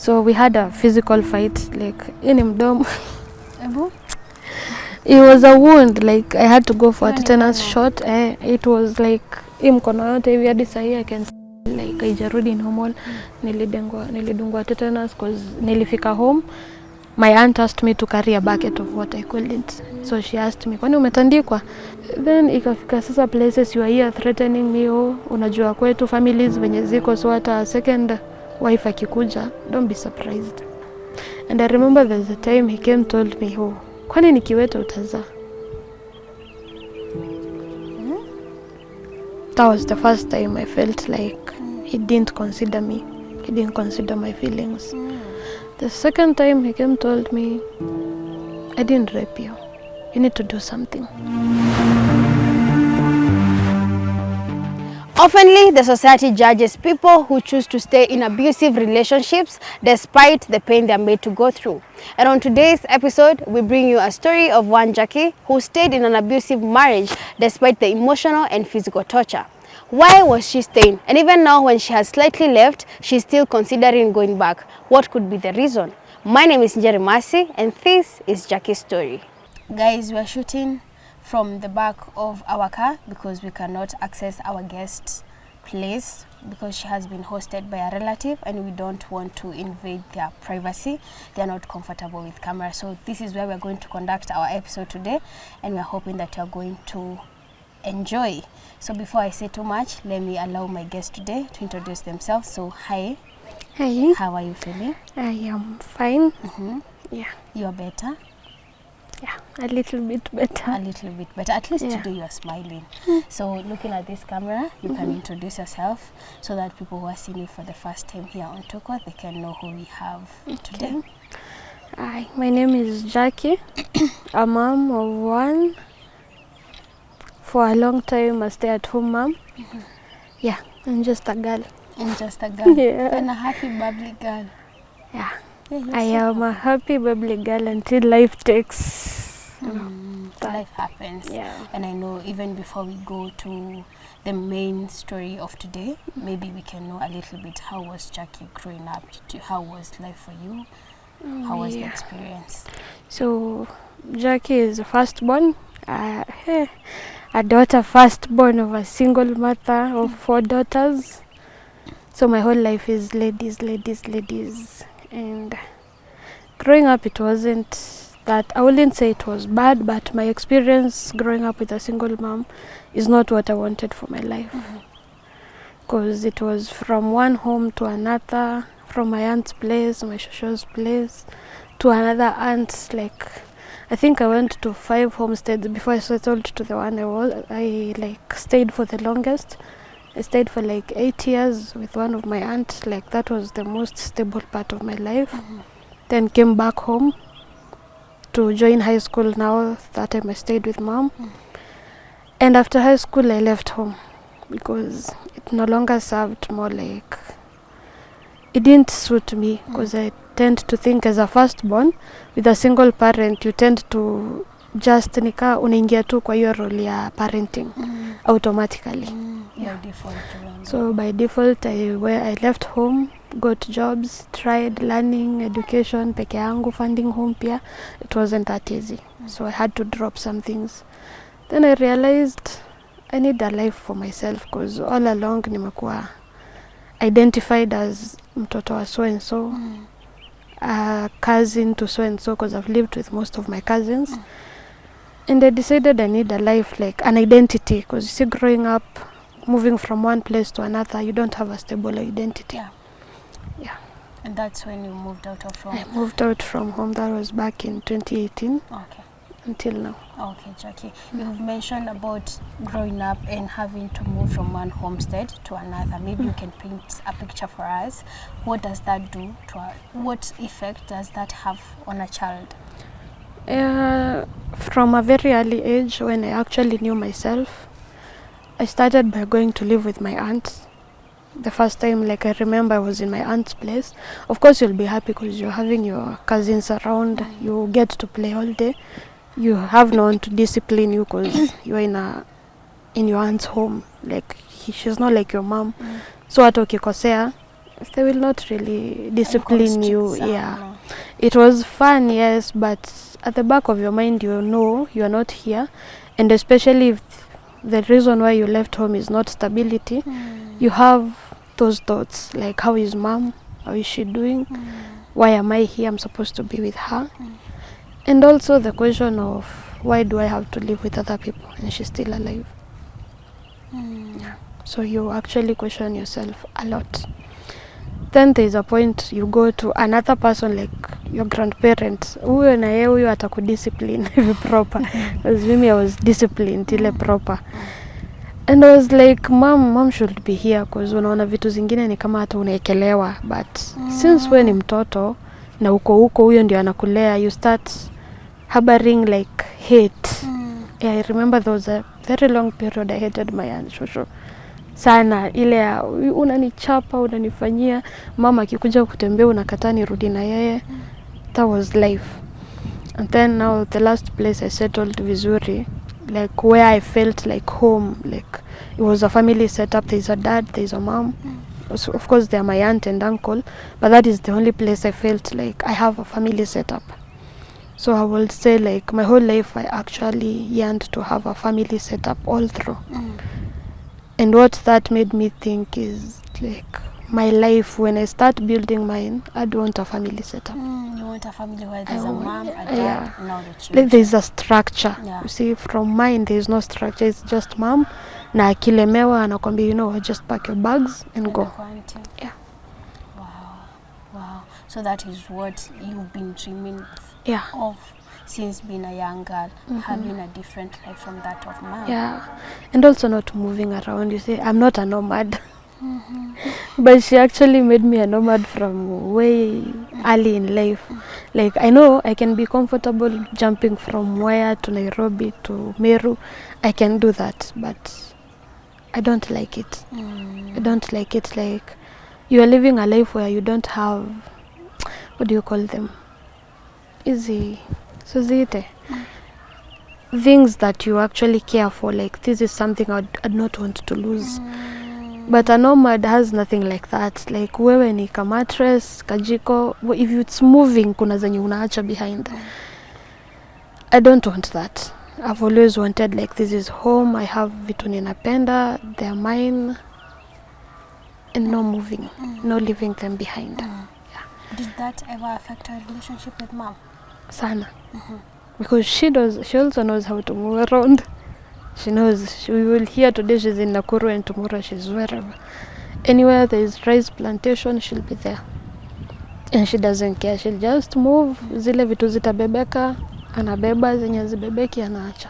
So we had a physical fight, like in mdomo. It was a wound, like I had to go for a tetanus shot. It was like mkono yote hivi hadi sahi I can like haijarudi normal. Nilidungwa tetanus cause nilifika home. My aunt asked me to carry a bucket of water. I couldn't. So she asked me, kwani umetandikwa? Then ikafika sasa places you are here threatening me. Unajua kwetu families venye ziko, so hata second wife akikuja, don't be surprised. And I remember there's a time he came told me, kwani nikiweta utazaa? That was the first time I felt like he didn't consider me. He didn't consider my feelings. The second time he came told me, I didn't rape you. You need to do something. Oftenly, the society judges people who choose to stay in abusive relationships despite the pain they are made to go through. And on today's episode, we bring you a story of one Jackie who stayed in an abusive marriage despite the emotional and physical torture. Why was she staying? And even now when she has slightly left, she's still considering going back. What could be the reason? My name is Njeri Masi and this is Jackie's story. Guys, we are shooting from the back of our car because we cannot access our guest place because she has been hosted by a relative and we don't want to invade their privacy. They are not comfortable with camera. So this is where we are going to conduct our episode today and we are hoping that you are going to enjoy. So before I say too much, let me allow my guest today to introduce themselves. So hi. Hi. How are you feeling? I am fine. Yeah. You're better? Yeah, a little bit better. A little bit better. At least today you are smiling. So looking at this camera, you can introduce yourself so that people who are seeing you for the first time here on Toko, they can know who we have today. Hi, my name is Jackie. A mom of one. For a long time, a stay-at-home mom. Yeah, I'm just a girl. And just a girl. Yeah. And a happy, bubbly girl. Yeah. Yeah, I am a happy, bubbly girl until life takes. Life happens. Yeah. And I know even before we go to the main story of today, maybe we can know a little bit how was Jackie growing up? How was life for you? How was the experience? So, Jackie is the firstborn. A daughter firstborn of a single mother of 4 daughters. So my whole life is ladies. And growing up, it wasn't that, I wouldn't say it was bad, but my experience growing up with a single mom is not what I wanted for my life. Because it was from one home to another, from my aunt's place, my shosho's place, to another aunt. Like, I think I went to 5 homesteads before I settled to the one I stayed for the longest. I stayed for like 8 years with one of my aunts. Like, that was the most stable part of my life. Then came back home to join high school. Now that time I stayed with mom. And after high school I left home because it no longer served, more like it didn't suit me, because I tend to think as a firstborn with a single parent, you tend to just nika unaingia tu kwa hiyo role ya parenting automatically. By default. So by default I left home, got jobs, tried learning education peke yangu, funding home pia. It wasn't that easy. So I had to drop some things. Then I realized I need a life for myself, because all along nimekuwa identified as mtoto wa so and so, a cousin to so and so, because I've lived with most of my cousins. And I decided I need a life, like an identity, because you see, growing up, moving from one place to another, you don't have a stable identity. Yeah. And that's when you moved out of home? I moved out from home. That was back in 2018. Okay. Until now. Okay, Jackie. You've mentioned about growing up and having to move from one homestead to another. Maybe you can paint a picture for us. What does that do to our, what effect does that have on a child? From a very early age, when I actually knew myself, I started by going to live with my aunt. The first time, like, I remember I was in my aunt's place. Of course, you'll be happy because you're having your cousins around. You get to play all day. You have no one to discipline you because you're in your aunt's home. Like, she's not like your mom. So hata ukikosea, they will not really discipline you. Yeah. No. It was fun, yes, but at the back of your mind you know you are not here, and especially if the reason why you left home is not stability, you have those thoughts like, how is mom, how is she doing, why am I here, I'm supposed to be with her. And also the question of, why do I have to live with other people and she's still alive? So you actually question yourself a lot. Then there's a point you go to another person, like your grandparents, huyo na yeye huyo atakudiscipline proper. Because mimi I was disciplined ile proper. And I was like, mom should be here, because unaona vitu zingine ni kama hata unaekelewa, but since we ni mtoto na uko huyo ndio anakulea, you start harboring like hate. Yeah, I remember there was a very long period I hated my aunt Shosho sana, ile unanichapa, unanifanyia, mama akikuja kutembea unakataa nirudi na yeye. That was life. And then now the last place I settled vizuri, like where I felt like home, like it was a family setup. There's a dad, there's a mom. So of course they are my aunt and uncle, but that is the only place I felt like I have a family setup. So I will say like my whole life I actually yearned to have a family setup all through. And what that made me think is like my life, when I start building mine, I don't want a family setup. You want a family where there's a mom, a dad, and all the children. Like there's a structure. Yeah. You see, from mine there's no structure. It's just mom. Na akilemewa anakwambia, you know, just pack your bags and go. Yeah. Wow. So that is what you've been dreaming of since being a young girl, having a different life from that of mom. Yeah. And also not moving around. You see, I'm not a nomad. But she actually made me a nomad from way early in life. Like I know I can be comfortable jumping from Mwea to Nairobi to Meru. I can do that, but I don't like it. I don't like it. Like you are living a life where you don't have, what do you call them? Easy. So things that you actually care for. Like this is something I'd not want to lose. But a nomad has nothing like that. Like wewe ni ka mattress, kajiko, if it's moving kuna zenye unaacha behind. I don't want that. I've always wanted like this is home, I have vitu ninapenda, they're mine, and no moving, no leaving them behind. Yeah. Did that ever affect your relationship with mom? Sana. Because she also knows how to move around. She knows. She will hear today she's in Nakuru and tomorrow she's wherever. Anywhere there is rice plantation, she'll be there. And she doesn't care. She'll just move. Zile vitu zitabebeka, anabeba, zenye zibebeki anaacha.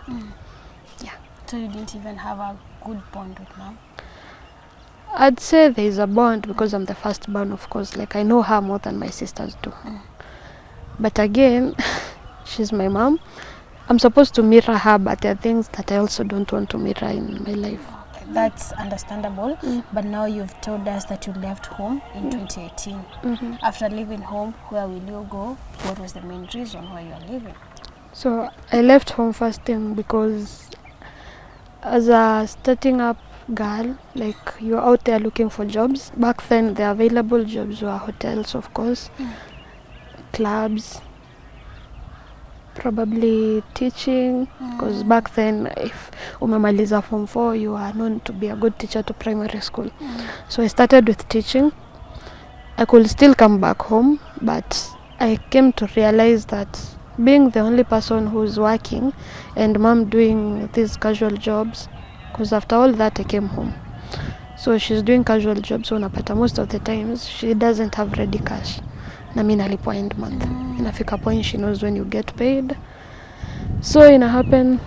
Yeah. So you didn't even have a good bond with mom? I'd say there is a bond because I'm the first born, of course. Like I know her more than my sisters do. But again, she's my mom. I'm supposed to mirror her, but there are things that I also don't want to mirror in my life. Okay, that's understandable. But now you've told us that you left home in 2018. After leaving home, where will you go? What was the main reason why you are leaving? So I left home first thing because as a starting up girl, like you're out there looking for jobs. Back then the available jobs were hotels, of course, clubs, probably teaching, because back then if umemaliza form 4 you are known to be a good teacher to primary school. So I started with teaching. I could still come back home, but I came to realize that being the only person who's working and mom doing these casual jobs, because after all that I came home, so she's doing casual jobs, so unapata most of the times she doesn't have ready cash. Na mimi nalipwa end month. Inafika point she knows when you get paid. So ina happen,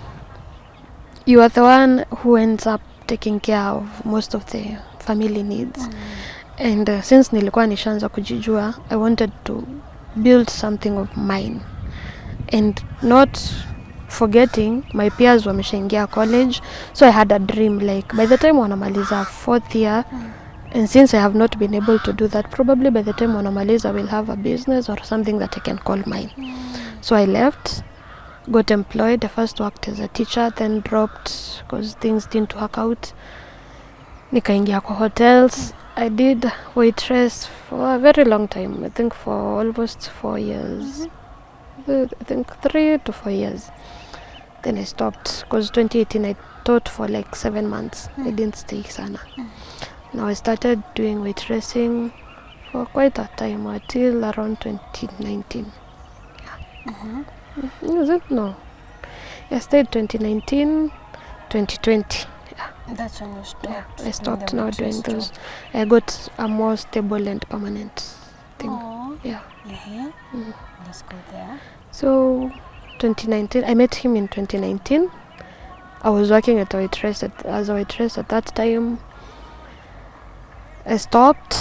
you are the one who ends up taking care of most of the family needs. And since nilikuwa nishaanza kujijua, I wanted to build something of mine. And not forgetting my peers wameshaingia college, so I had a dream like by the time wanamaliza 4th year, and since I have not been able to do that, probably by the time wanamaliza I will have a business or something that I can call mine. So I left, got employed. I first worked as a teacher, then dropped because things didn't work out. Nikaingia kwa hotels. I did waitress for a very long time. I think for almost 4 years. I think 3 to 4 years. Then I stopped because 2018 I taught for like 7 months. I didn't stay sana. Now I started doing waitressing for quite a time until around 2019. Is it? No. I stayed 2019, 2020. That's when you stopped. Yeah, I doing stopped the now waitress doing those. job. I got a more stable and permanent thing. Aw. Yeah. Let's go there. So 2019, I met him in 2019. I was working as a waitress at that time. I stopped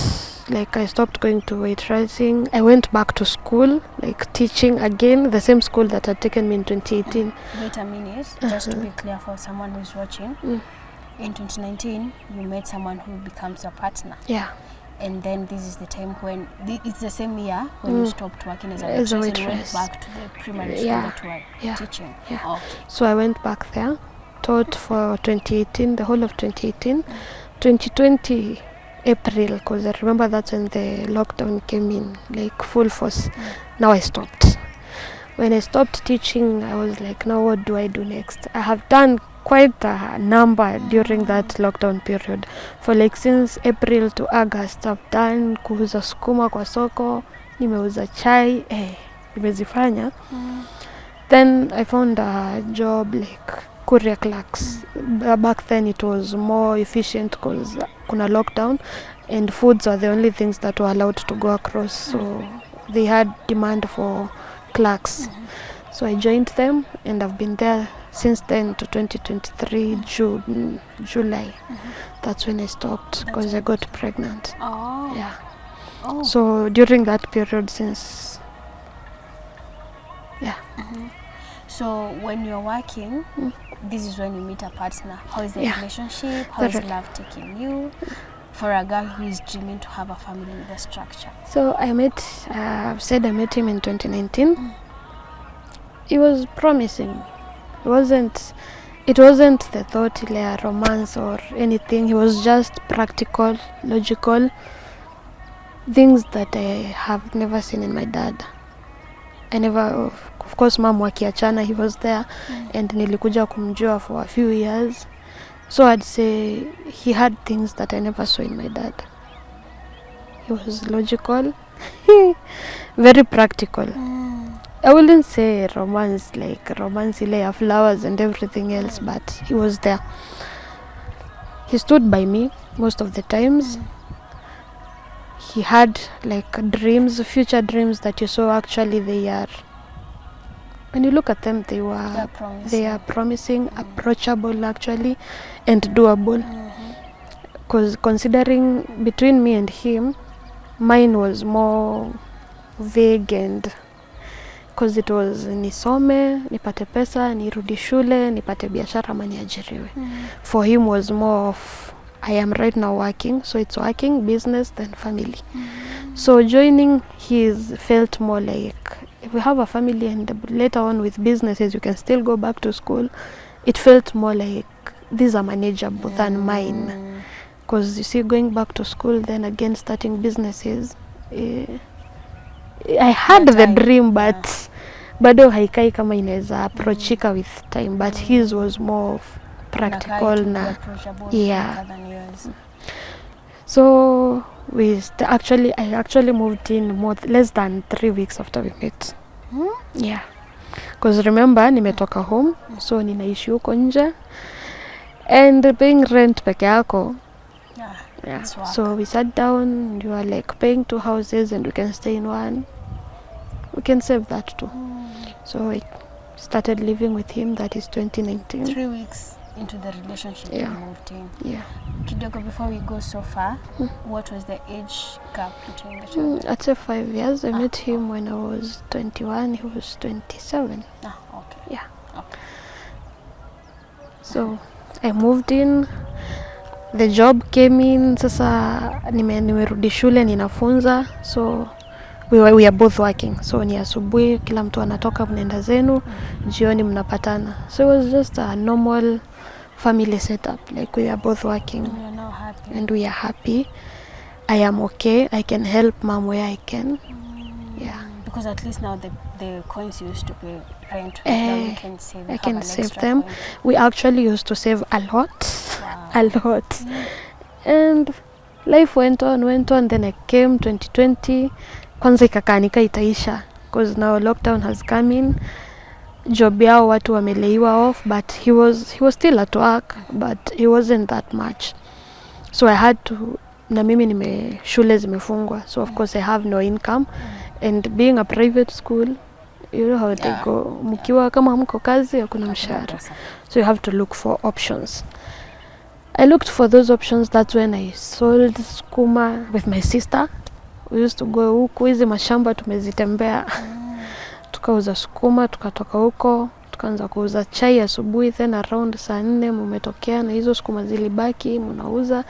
going to waitressing. I went back to school, like teaching again, the same school that had taken me in 2018. Wait a minute, just to be clear for someone who's watching. In 2019, you met someone who becomes your partner. Yeah. And then this is the time when, it's the same year when you stopped working as a waitress and went back to the primary school that you were teaching. Yeah. Okay. So I went back there, taught for 2018, the whole of 2018. 2020 April, because I remember that's when the lockdown came in, like full force. Now I stopped. When I stopped teaching, I was like, now what do I do next? I have done quite a number during that lockdown period. For like since April to August, I've done kuuza sukuma kwa soko, nimeuza chai, nimezifanya. Then I found a job like courier clerks. Back then it was more efficient because kuna lockdown and foods are the only things that were allowed to go across. So they had demand for clerks. So I joined them and I've been there since then to 2023 July. That's when I stopped because I got pregnant. Oh. Yeah. Oh. So during that period since, yeah. So when you're working, this is when you meet a partner. How is the relationship? How is Very. love taking you? For a girl who is dreaming to have a family with a structure. So I've said I met him in 2019. It was promising. It wasn't the thought like romance or anything. He was just practical, logical things that I have never seen in my dad. I never, of course, mom wakiachana, he was there, and nilikuja kumjua for a few years. So I'd say he had things that I never saw in my dad. He was logical, very practical. I wouldn't say romance ile flowers and everything else, but he was there. He stood by me most of the times. He had like dreams, future dreams that you saw actually when you look at them, they are promising, approachable actually, and doable. Because considering between me and him, mine was more vague, and because it was nisome, nipate pesa, nirudi shule, nipate biashara ama niajiriwe. For him was more of I am right now working, so it's working, business, then family. So joining his felt more like if we have a family and later on with businesses you can still go back to school, it felt more like these are manageable than mine. Because you see, going back to school, then again starting businesses, I had the dream, but bado haikai kama inaweza approachika with time, but his was more of practical na So I actually moved in less than 3 weeks after we met. Yeah, because remember nimetoka home, so ninaishi huko nje and paying rent peke yako. Yeah. So we sat down and we were like paying 2 houses and we can stay in one. We can save that too. So I started living with him. That is 2019. 3 weeks into the relationship you moved in. Yeah. Kidogo, before we go so far, what was the age gap between the two? I'd say 5 years. I met him when I was 21. He was 27. Okay. Yeah. Okay. So I moved in. The job came in. Sasa nimerudi shule ninafunza. So we are both working. So ni asubuhi kila mtu anatoka mnaenda zenu, jioni mnapatana. So it was just a normal family setup. Like we are both working. And we are now happy. And we are happy. I am okay. I can help mom where I can. Yeah. Because at least now the coins you used to pay rent with, now you can save. I have can an save extra them. coin. We actually used to save a lot. Wow. A lot. And life went on. Then I came 2020. Kwanza ikakaanika itaisha. Because now lockdown has come in. Job yao watu wameleiwa off, but he was still at work, but he wasn't that much. So I had to, na mimi shule zimefungwa, so of course I have no income. And being a private school, you know how they go, mkiwa kama hamko kazi hakuna mshahara, so you have to look for options. I looked for those options. That's when I sold skuma with my sister. We used to go huku, hizi mashamba tumezitembea. Tukauza skuma, tukatoka huko, tukaanza kuuza chai asubuhi, then around saa 4 mumetokea na hizo skuma zilibaki mnauza.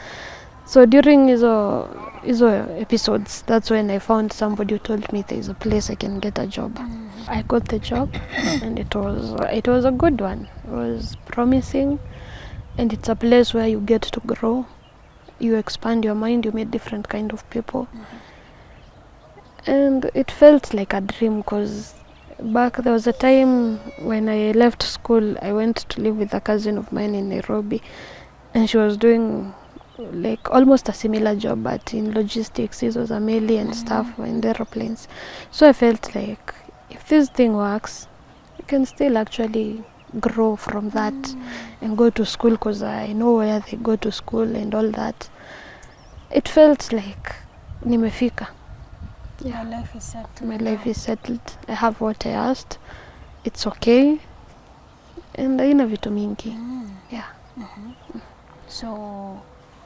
So during hizo episodes, that's when I found somebody who told me there's a place I can get a job. I got the job and it was a good one. It was promising, and it's a place where you get to grow, you expand your mind, you meet different kind of people. And it felt like a dream, because there was a time when I left school, I went to live with a cousin of mine in Nairobi, and she was doing like almost a similar job, but in logistics. It was a melee and stuff in the aeroplanes. So I felt like if this thing works, you can still actually grow from that and go to school, because I know where they go to school and all that. It felt like nimefika. Yeah. My life is settled. My life is settled. I have what I asked. It's okay. And haina vitu mingi. Yeah. So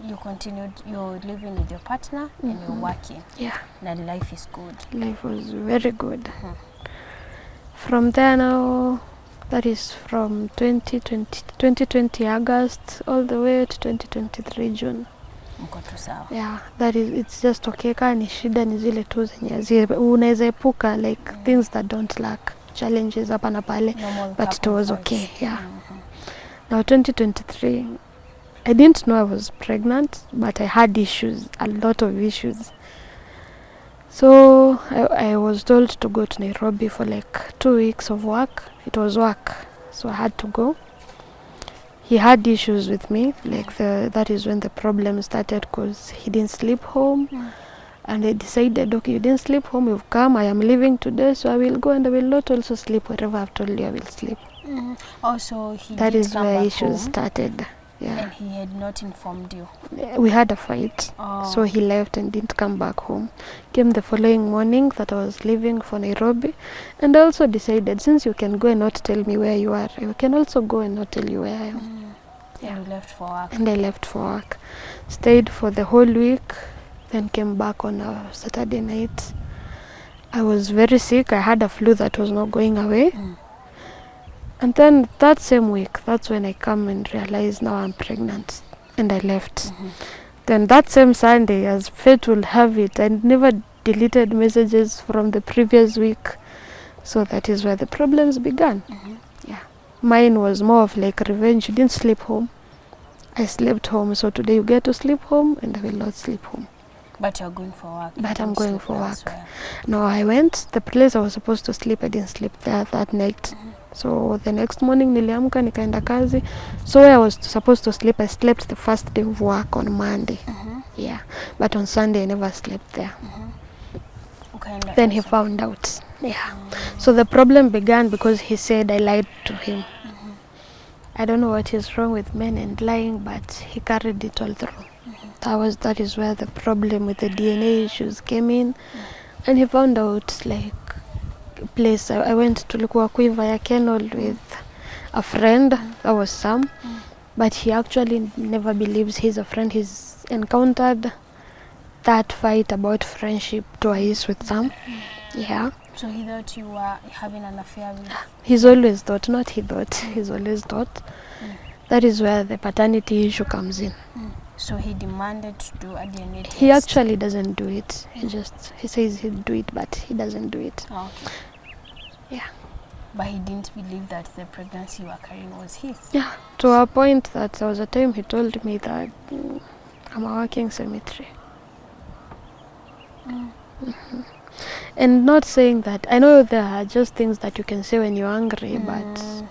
you continued, you're living with your partner and you're working. Yeah. And life is good. Life was very good. From there now, that is from 2020 August all the way to 2023 June. Mko tu sawa. Yeah, that is, it's just okay. Kaa ni shida ni zile tu zenye unaweza epuka, like things that don't lack, challenges hapa na pale, but it was okay. Yeah. Now 2023, I didn't know I was pregnant, but I had issues, a lot of issues. So I was told to go to Nairobi for like 2 weeks of work. It was work, so I had to go. He had issues with me, like that is when the problem started, because he didn't sleep home. And I decided, okay, you didn't sleep home, you've come, I am leaving today, so I will go, and I will not also sleep wherever I've told you I will sleep. Also, that is where issues started. Yeah. And he had not informed you? We had a fight. So he left and didn't come back home. Came the following morning that I was leaving for Nairobi, and I also decided, since you can go and not tell me where you are, I can also go and not tell you where I am. Yeah. And you left for work? And I left for work. Stayed for the whole week, then came back on a Saturday night. I was very sick. I had a flu that was not going away. And then that same week, that's when I come and realize now I'm pregnant, and I left. Then that same Sunday, as fate will have it, I never deleted messages from the previous week. So that is where the problems began. Yeah. Mine was more of like revenge. You didn't sleep home. I slept home. So today you get to sleep home, and I will not sleep home. But you're going for work. But I'm going for work. No, I went. The place I was supposed to sleep, I didn't sleep there that night. So the next morning niliamka nikaenda kazi. So where I was supposed to sleep, I slept the first day of work on Monday. Yeah. But on Sunday I never slept there. Then he found out. Yeah. So the problem began because he said I lied to him. I don't know what is wrong with men and lying, but he carried it all through. That is where the problem with the DNA issues came in. And he found out, like, place I went to Lukwakui via Kenol with a friend. That was Sam. But he actually never believes he's a friend. He's encountered that fight about friendship twice with Sam. Yeah. So he thought you were having an affair with... He's always thought, not he thought, he's always thought. That is where the paternity issue comes in. So he demanded to do a DNA test? He actually doesn't do it. He says he'll do it, but he doesn't do it. Oh, okay. Yeah. But he didn't believe that the pregnancy you were carrying was his? Yeah, to a point that there was a time he told me that I'm a working cemetery. And not saying that, I know there are just things that you can say when you're angry, but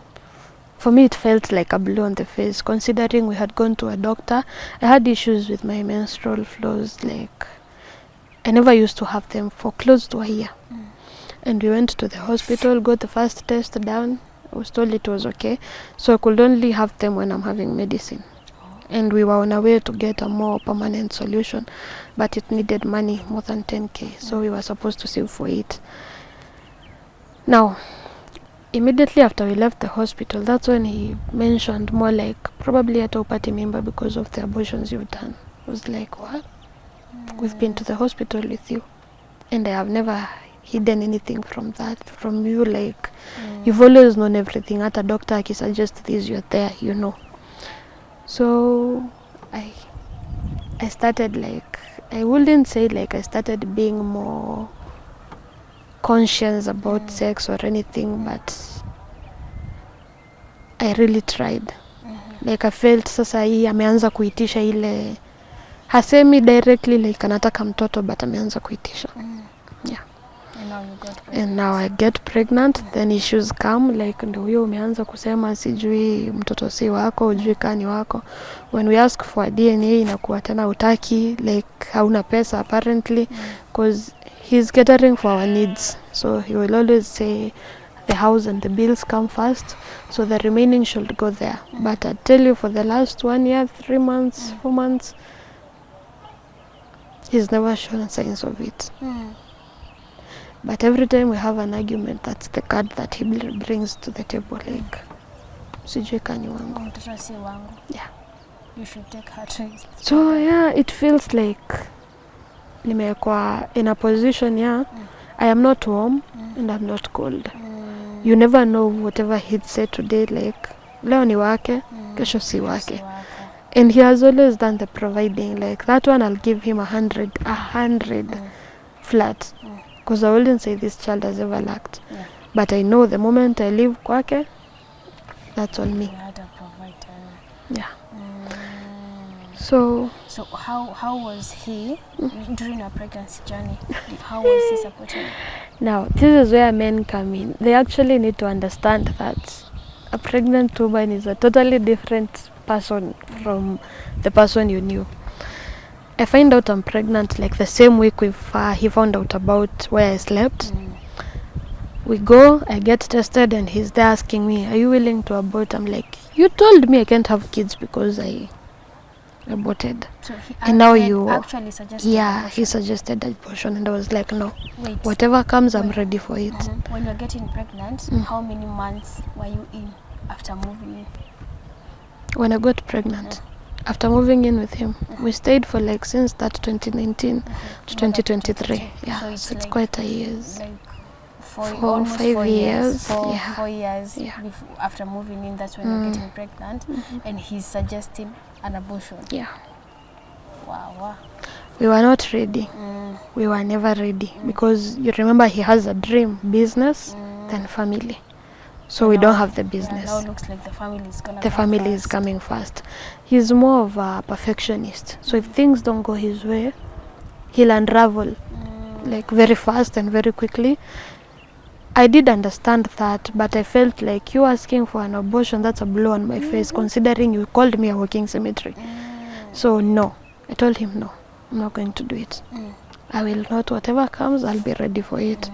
for me it felt like a blow on the face, considering we had gone to a doctor. I had issues with my menstrual flows, like I never used to have them for close to a year. And we went to the hospital, got the first test done. I was told it was okay, so I could only have them when I'm having medicine. And we were on our way to get a more permanent solution, but it needed money, more than 10k, so we were supposed to save for it. Now, immediately after we left the hospital, that's when he mentioned more like, probably at upati mimba because of the abortions you've done. I was like, what? We've been to the hospital with you, and I have never hidden anything from you, like you've always known everything. At a doctor akisuggest this, you're there, you know. So I started, like, I wouldn't say like I started being more conscious about sex or anything, but I really tried. Like I felt sasa hii ameanza kuitisha ile, hasemi directly like anataka mtoto, but ameanza kuitisha. Yeah. And now I get pregnant, then issues come, like ndio huyo umeanza kusema sijui mtoto si wako, ujui kani wako. When we ask for a DNA inakuwa tena utaki, like hauna pesa apparently, because he's catering for our needs. So he will always say the house and the bills come first, so the remaining should go there. But I tell you, for the last 1 year, 3 months, 4 months, he's never shown signs of it. But every time we have an argument, that's the card that he brings to the table, like sijui kani wangu. Mtoto si wangu. Yeah. You should take her trace. So yeah, it feels like nimekuwa in a position, I am not warm and I'm not cold. You never know, whatever he'd say today, like leo ni wake, kesho si wake. And he has always done the providing, like that one I'll give him 100 flat. Because I wouldn't say this child has ever lacked. But I know the moment I leave kwake, that's on me. Yeah. So how was he during your pregnancy journey? How was he supporting? Now, this is where men come in. They actually need to understand that a pregnant woman is a totally different person from the person you knew. I find out I'm pregnant like the same week he found out about where I slept. We go, I get tested, and he's there asking me, are you willing to abort? I'm like, you told me I can't have kids because I aborted. So and now you actually suggested abortion. He suggested abortion, and I was like, no. Wait, whatever comes, I'm ready for it. When you're getting pregnant, how many months were you in after moving in? When I got pregnant, after moving in with him, we stayed for like since that 2019 to 2023. Yeah, so it's like quite a years. Like almost 5 years. 4 years after moving in, that's when you're getting pregnant, and he's suggesting an abortion. Yeah. Wow. We were not ready. We were never ready because you remember he has a dream, business, then family. So we don't have the business. Now it looks like the family is gonna. The family is coming first. He's more of a perfectionist. So if things don't go his way, he'll unravel like very fast and very quickly. I did understand that, but I felt like you asking for an abortion, that's a blow on my face, considering you called me a walking cemetery. So no, I told him no, I'm not going to do it. I will not, whatever comes, I'll be ready for it.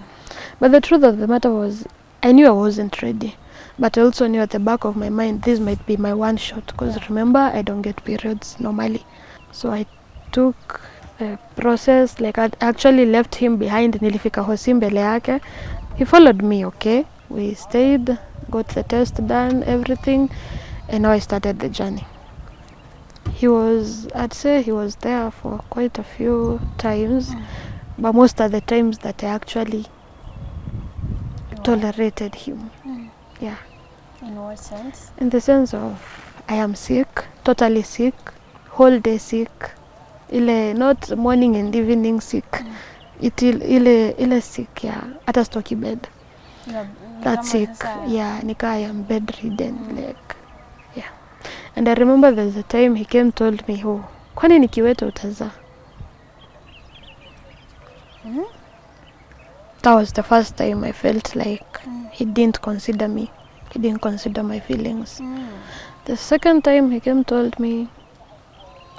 But the truth of the matter was, I knew I wasn't ready, but I also knew at the back of my mind, this might be my one shot, because remember, I don't get periods normally. So I took the process, like I actually left him behind, nilifika hosi mbele yake. He followed me, okay? We stayed, got the test done, everything, and now I started the journey. I'd say he was there for quite a few times, but most of the times that I actually tolerated him. Yeah. In what sense? In the sense of, I am sick, totally sick, whole day sick, not morning and evening sick. Ile sick, hata stoki bed. That's sick. Yeah, nika I am bedridden, like, yeah. And I remember there's a time he came told me, kwani nikiweta utazaa? That was the first time I felt like he didn't consider me. He didn't consider my feelings. The second time he came told me,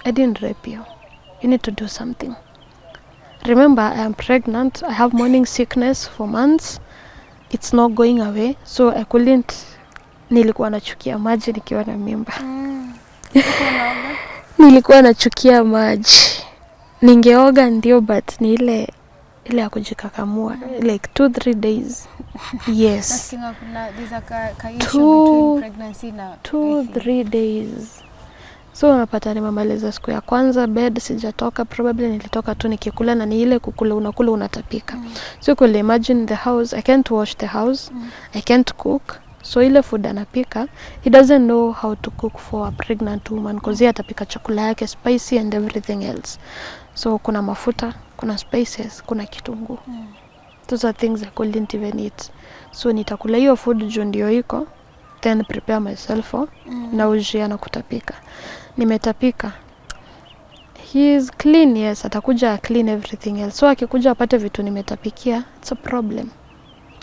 I didn't rape you. You need to do something. Remember, I am pregnant. I have morning sickness for months. It's not going away. So I couldn't. Nilikuwa nachukia maji nikiwa na mimba. Nilikuwa nachukia maji. Ningeoga ndio, but ni ile ya kujikakamua like 2-3 days. Yes. There's a issue between pregnancy na 2-3 days. So unapata nimemaliza siku ya kwanza bed, sijatoka, probably nilitoka tu nikikula, na ni ile kukula unakula unatapika. So could imagine the house, I can't wash the house, I can't cook. So ile food anapika, he doesn't know how to cook for a pregnant woman because atapika chakula yake spicy and everything else. So kuna mafuta, kuna spices, kuna kitunguu. Those are things I couldn't even eat. So nitakula hiyo food juu ndio iko, then prepare myself for nausea na kutapika. Nimetapika. He is clean, yes, atakuja clean everything else. So akikuja apate vitu nimetapikia, it's a problem.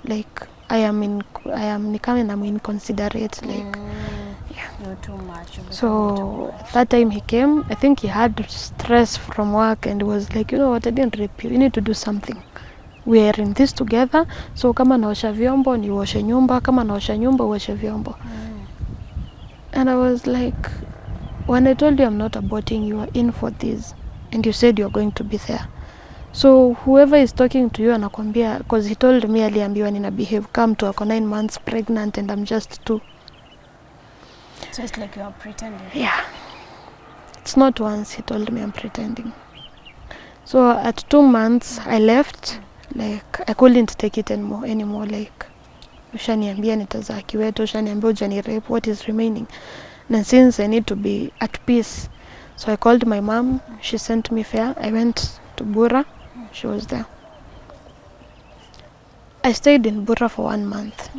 Like I am inconsiderate, like yeah. You're too much. So that time he came, I think he had stress from work and was like, you know what, I didn't rape you. You need to do something. We are in this together. So kama naosha vyombo ni uoshe nyumba, kama naosha nyumba uoshe vyombo. And I was like, when I told you I'm not aborting, you are in for this, and you said you're going to be there. So whoever is talking to you anakwambia, because he told me aliambiwa nina behave come to ako 9 months pregnant and I'm just 2. So it's like you're pretending. Yeah. It's not once he told me I'm pretending. So at 2 months I left. Like I couldn't take it anymore. Like ushaniambia nitazaa kiwetu, ushaniambia ujani rape, what is remaining? And since I need to be at peace, so I called my mom. She sent me fare. I went to Bura. She was there. I stayed in Bura for 1 month.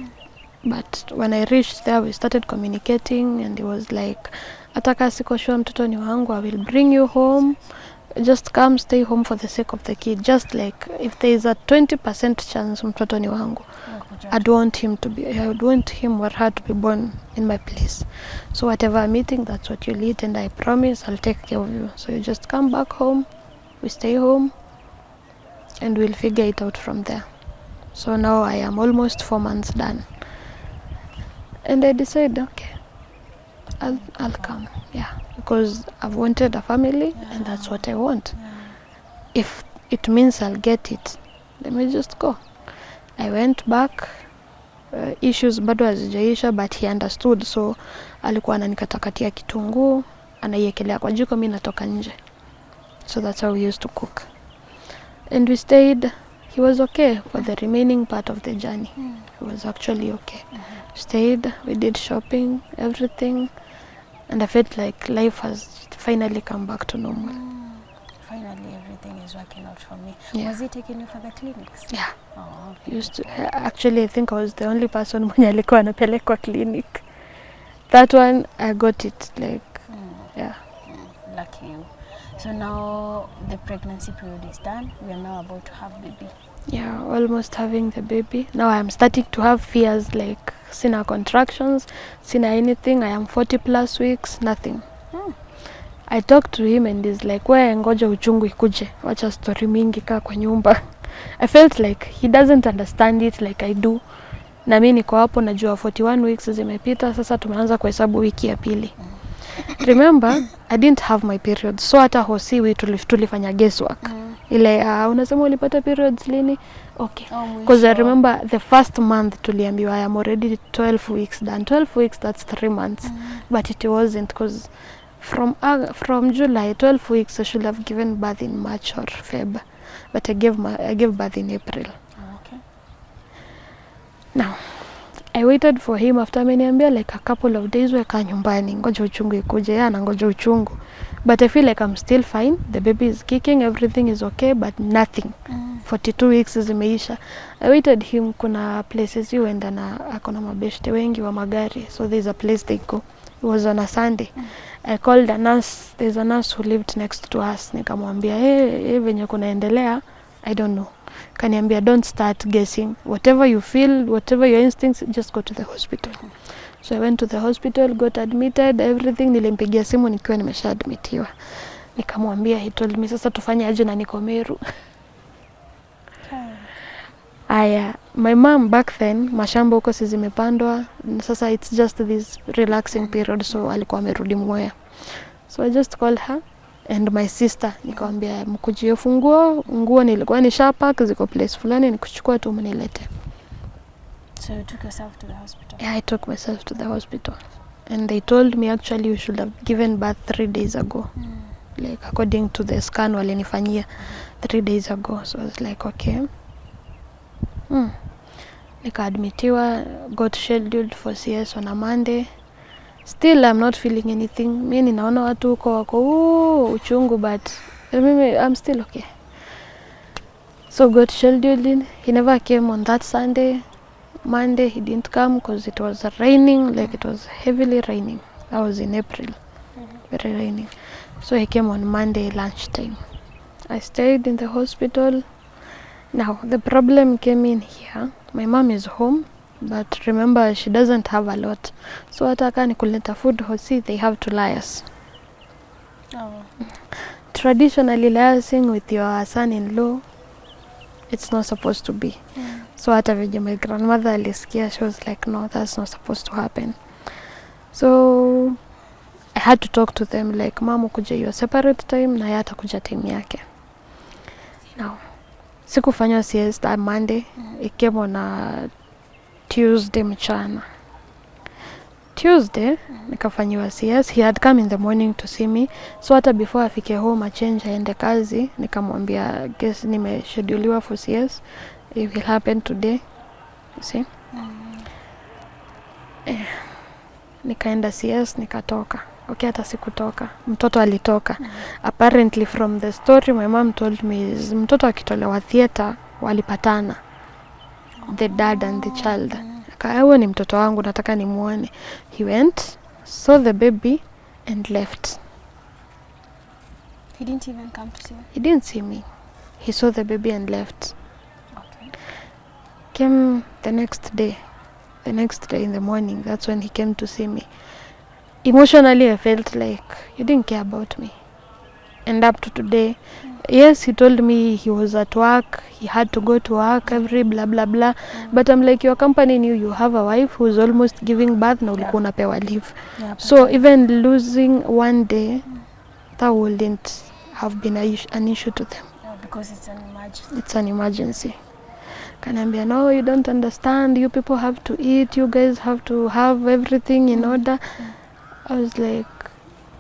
But when I reached there, we started communicating, and he was like, ataka siko sure mtoto ni wangu, I will bring you home. Just come, stay home for the sake of the kid. Just like if there is a 20% chance mtoto ni wangu, I would want him or her to be born in my place. So whatever I'm eating, that's what you'll eat, and I promise I'll take care of you. So you just come back home, we stay home, and we'll figure it out from there. So now I am almost 4 months done. And I decided, okay, I'll come, yeah, because I've wanted a family, and that's what I want. If it means I'll get it, let me just go. I went back. Issues bado hazijaisha, but he understood. So alikuwa ananikatakatia kitunguu, anaiekelea kwa jiko, mimi natoka nje. So that's how we used to cook. And we stayed. He was okay for the remaining part of the journey. He was actually okay. Stayed, we did shopping, everything, and I felt like life has finally come back to normal. Finally everything is working out for me. Yeah. Was he taking you for the clinics? Yeah. Oh, okay. Used to, actually I think I was the only person mwenye alikuwa anapelekwa clinic. That one I got it like yeah. Lucky you. So now the pregnancy period is done. We are now about to have baby. Yeah, almost having the baby. Now I'm starting to have fears, like sina contractions, sina anything. I am 40+ weeks, nothing. I talked to him and he's like, we ngoja uchungu ikuje, wacha story mingi kaa kwa nyumba. I felt like he doesn't understand it like I do. Na mimi niko hapo najua 41 weeks zimepita, sasa tumeanza kuhesabu wiki ya pili. Remember, I didn't have my periods. So hata hosiwi tulifanya guesswork. Ile unasema ulipata periods lini? Okay. Because I remember the first month tuliambiwa I am already 12 weeks done. 12 weeks, that's 3 months. But it wasn't, because from July, 12 weeks I should have given birth in March or Feb. But I gave birth in April. Okay. Now, I waited for him after ameniambia like a couple of days, weka nyumbani, ngoja uchungu ikuje. Yeah, na ngoja uchungu. But I feel like I'm still fine. The baby is kicking, everything is okay, but nothing. 42 weeks zimeisha. I waited him, kuna places you wenda na akona mabeshte wengi wa magari. So there's a place they go. It was on a Sunday. I called a nurse. There's a nurse who lived next to us. Nikamwambia, venye kunaendelea, I don't know. Kaniambia, don't start guessing. Whatever you feel, whatever your instincts, just go to the hospital. So I went to the hospital, got admitted, everything. Nilimpigia simu nikiwa nimesha admitiwa. Nikamwambia, he told me, sasa tufanye aje na niko Meru. Aya, my mom back then, mashamba huko si zimepandwa. Sasa it's just this relaxing period, so alikuwa amerudi Mwea. So I just called her and my sister. Nikamwambia, mkujie nguo nilikuwa nishapack, ziko place fulani, nikuchukua tu mnilete. So you took yourself to the hospital? Yeah, I took myself to the hospital. And they told me actually you should have given birth 3 days ago. Like according to the scan walinifanyia 3 days ago. So I was like, okay. Nika-admitiwa, got scheduled for CS on a Monday. Still I'm not feeling anything. Mimi ninaona watu huko wako uchungu, but I'm still okay. So got scheduled in. He never came on that Sunday. Monday he didn't come because it was raining, like it was heavily raining. I was in April, very raining. So he came on Monday lunchtime. I stayed in the hospital. Now the problem came in here. My mom is home, but remember she doesn't have a lot. So ataka ni kuleta food hosi, they have to liaise. Traditionally liaising with your son-in-law, it's not supposed to be. So hata vile my grandmother alisikia, she was like, no, that's not supposed to happen. So I had to talk to them like, mama kuja your separate time na yata kuja time yake. Now sikufanya CS that Monday. It came on a Tuesday mchana. Tuesday nikafanyiwa CS. He had come in the morning to see me. So hata before afike home achange aende kazi, nikamwambia guess nimesheduliwa for CS. It will happen today. You see? Nikaenda CS nikatoka. Okay, hata sikutoka. Mtoto alitoka. Apparently from the story my mom told me is mtoto akitolewa theater walipatana. The dad and the child. Akawa ni mtoto wangu nataka nimuone. He went, saw the baby and left. He didn't even come to see you? He didn't see me. He saw the baby and left. Came the next day in the morning, that's when he came to see me. Emotionally I felt like you didn't care about me. And up to today, yes, he told me he was at work, he had to go to work every blah blah blah, but I'm like, your company knew you have a wife who's almost giving birth na ulikuwa unapewa leave. So even losing one day, that wouldn't have been an issue to them. Because it's an emergency. It's an emergency. Kanambia, no, you don't understand. You people have to eat. You guys have to have everything in order. I was like,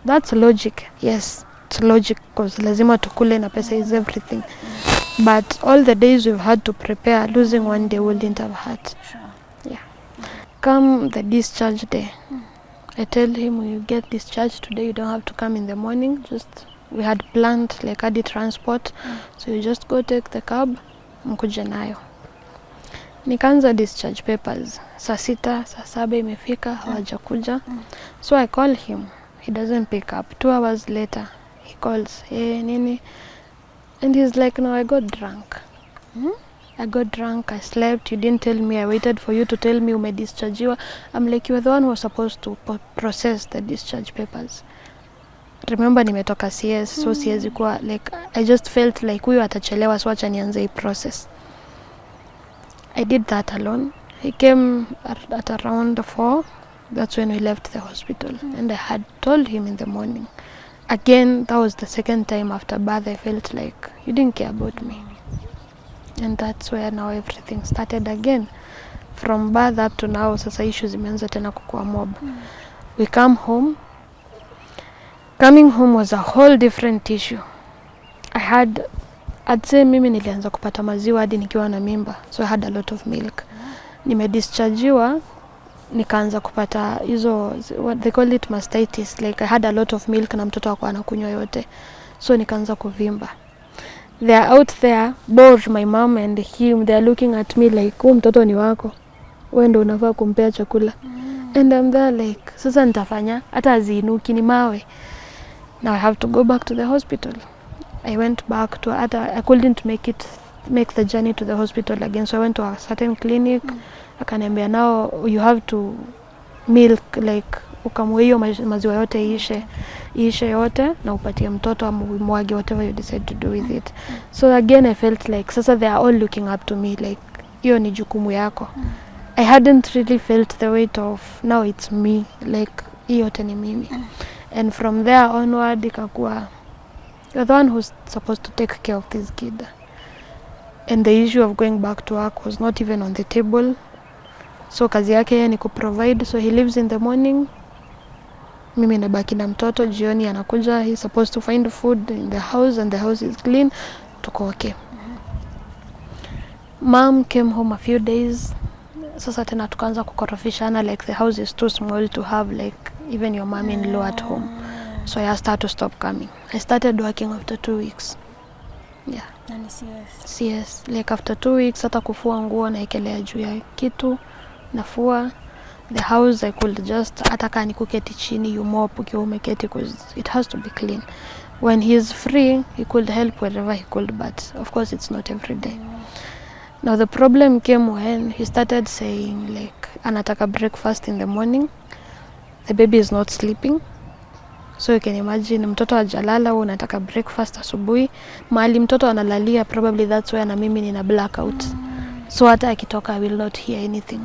that's logic. Yes, it's logic because lazima tukule na pesa is everything. But all the days we've had to prepare, losing one day wouldn't have hurt. Sure. Yeah. Come the discharge day. I tell him, when you get discharged today, you don't have to come in the morning. Just, we had planned like adi transport. So you just go take the cab, mkuje nayo. Nikaanza discharge papers. Saa 6, saa 7 imefika, hawajakuja. So I call him. He doesn't pick up. 2 hours later, he calls, hey, nini? And he's like, no, I got drunk. I got drunk, I slept, you didn't tell me, I waited for you to tell me umedischargiwa. I'm like, you were the one who was supposed to process the discharge papers. Remember nimetoka CS, so siwezi kuwa, like, I just felt like huyu atachelewa, so acha nianze hii process. I did that alone. He came at around 4. That's when we left the hospital. And I had told him in the morning. Again, that was the second time after birth I felt like you didn't care about me. And that's where now everything started again. From birth up to now, sasa issues imeanza tena kukua mob. We come home. Coming home was a whole different issue. I'd say mimi nilianza kupata maziwa hadi nikiwa na mimba. So I had a lot of milk. Nimedischargiwa, nikaanza kupata hizo, what they call it, mastitis. Like I had a lot of milk na mtoto wako anakunywa yote. So nikaanza kuvimba. They are out there, both my mom and him, they are looking at me like, mtoto ni wako. Wewe ndio unafaa kumpea chakula. And I'm there like, sasa nitafanya, hata aziinuki ni mawe. Now I have to go back to the hospital. I went back to, I couldn't make it make the journey to the hospital again. So I went to a certain clinic. Akaniambia now you have to milk, like ukamue hiyo maziwa yote iishe yote na upatie mtoto ama umwage, whatever you decide to do with it. So again I felt like sasa they are all looking up to me, like hiyo ni jukumu yako. I hadn't really felt the weight of now it's me, like hiyo yote ni mimi. And from there onward ikakuwa you're the one who's supposed to take care of this kid. And the issue of going back to work was not even on the table. So kazi yake ni kuprovide. So he leaves in the morning, mimi nabaki na mtoto, jioni anakuja, he's supposed to find food in the house and the house is clean, tuko okay. Mom came home a few days. Sasa tena tukaanza kukorofishana, like the house is too small to have like even your mom-in-law at home. So I asked her to stop coming. I started working after 2 weeks. Yeah. Nani CS. Like after 2 weeks hata kufua nguo naekelea juu ya kitu, nafua. The house I could just, hata kama nikuketi chini you mop ukiwa umeketi, because it has to be clean. When he is free, he could help wherever he could, but of course it's not every day. Now the problem came when he started saying like anataka breakfast in the morning. The baby is not sleeping. So you can imagine mtoto hajalala, unataka breakfast asubuhi. Mahali mtoto analalia, probably that's why na mimi nina blackout. So hata akitoka I will not hear anything.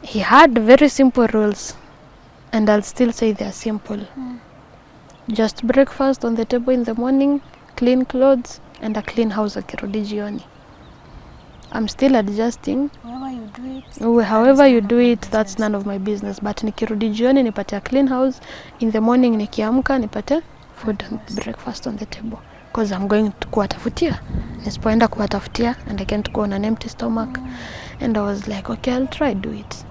He had very simple rules, and I'll still say they are simple. Just breakfast on the table in the morning, clean clothes, and a clean house akirudi jioni. I'm still adjusting. However you do it, that's none of my business. But nikirudi jioni nipate a clean house. In the morning nikiamka nipate food and breakfast on the table. Because I'm going to kuwatafutia. Nisipoenda kuwatafutia and I can't go on an empty stomach. And I was like, okay, I'll try do it.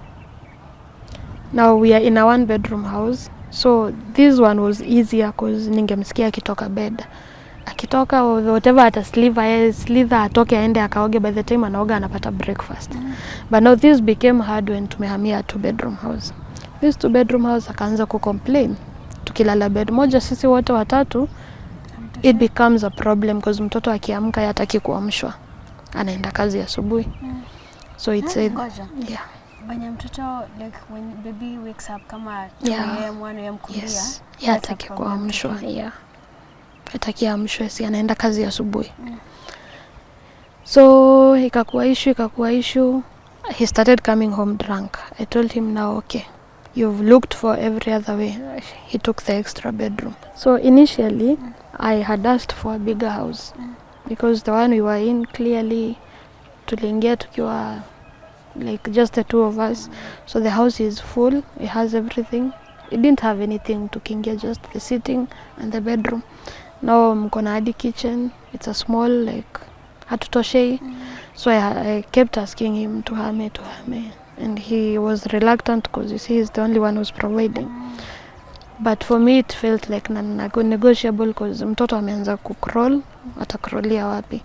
Now we are in a 1-bedroom house. So this one was easier because ningemsikia akitoka bed. Akitoka whatever slither atoke aende akaoge, by the time anaoga anapata breakfast. But now this became hard when tumehamia a 2-bedroom house. This 2-bedroom house akaanza kucomplain. Tukilala bed moja sisi wote watatu, it becomes a problem because mtoto akiamka hataki kuamshwa. Anaenda kazi asubuhi. So it's yeah. Banya mtoto, like when baby wakes up kama 2 a.m. 1 a.m. kulia. Yes. Hataki kuamshwa. Yeah. Hataki amshwe, si anaenda kazi asubuhi. So ikakuwa issue. He started coming home drunk. I told him now, okay, you've looked for every other way. He took the extra bedroom. So initially I had asked for a bigger house because the one we were in, clearly tuliingia tukiwa like just the 2 of us. So the house is full, it has everything. It didn't have anything, tukiingia just the sitting and the bedroom. Now mkona hadi kitchen, it's a small, like hatutoshei. So I kept asking him to hame, and he was reluctant because you see he's the only one who's providing. But for me it felt like negotiable because mtoto ameanza kucrawl, atacrawlia wapi?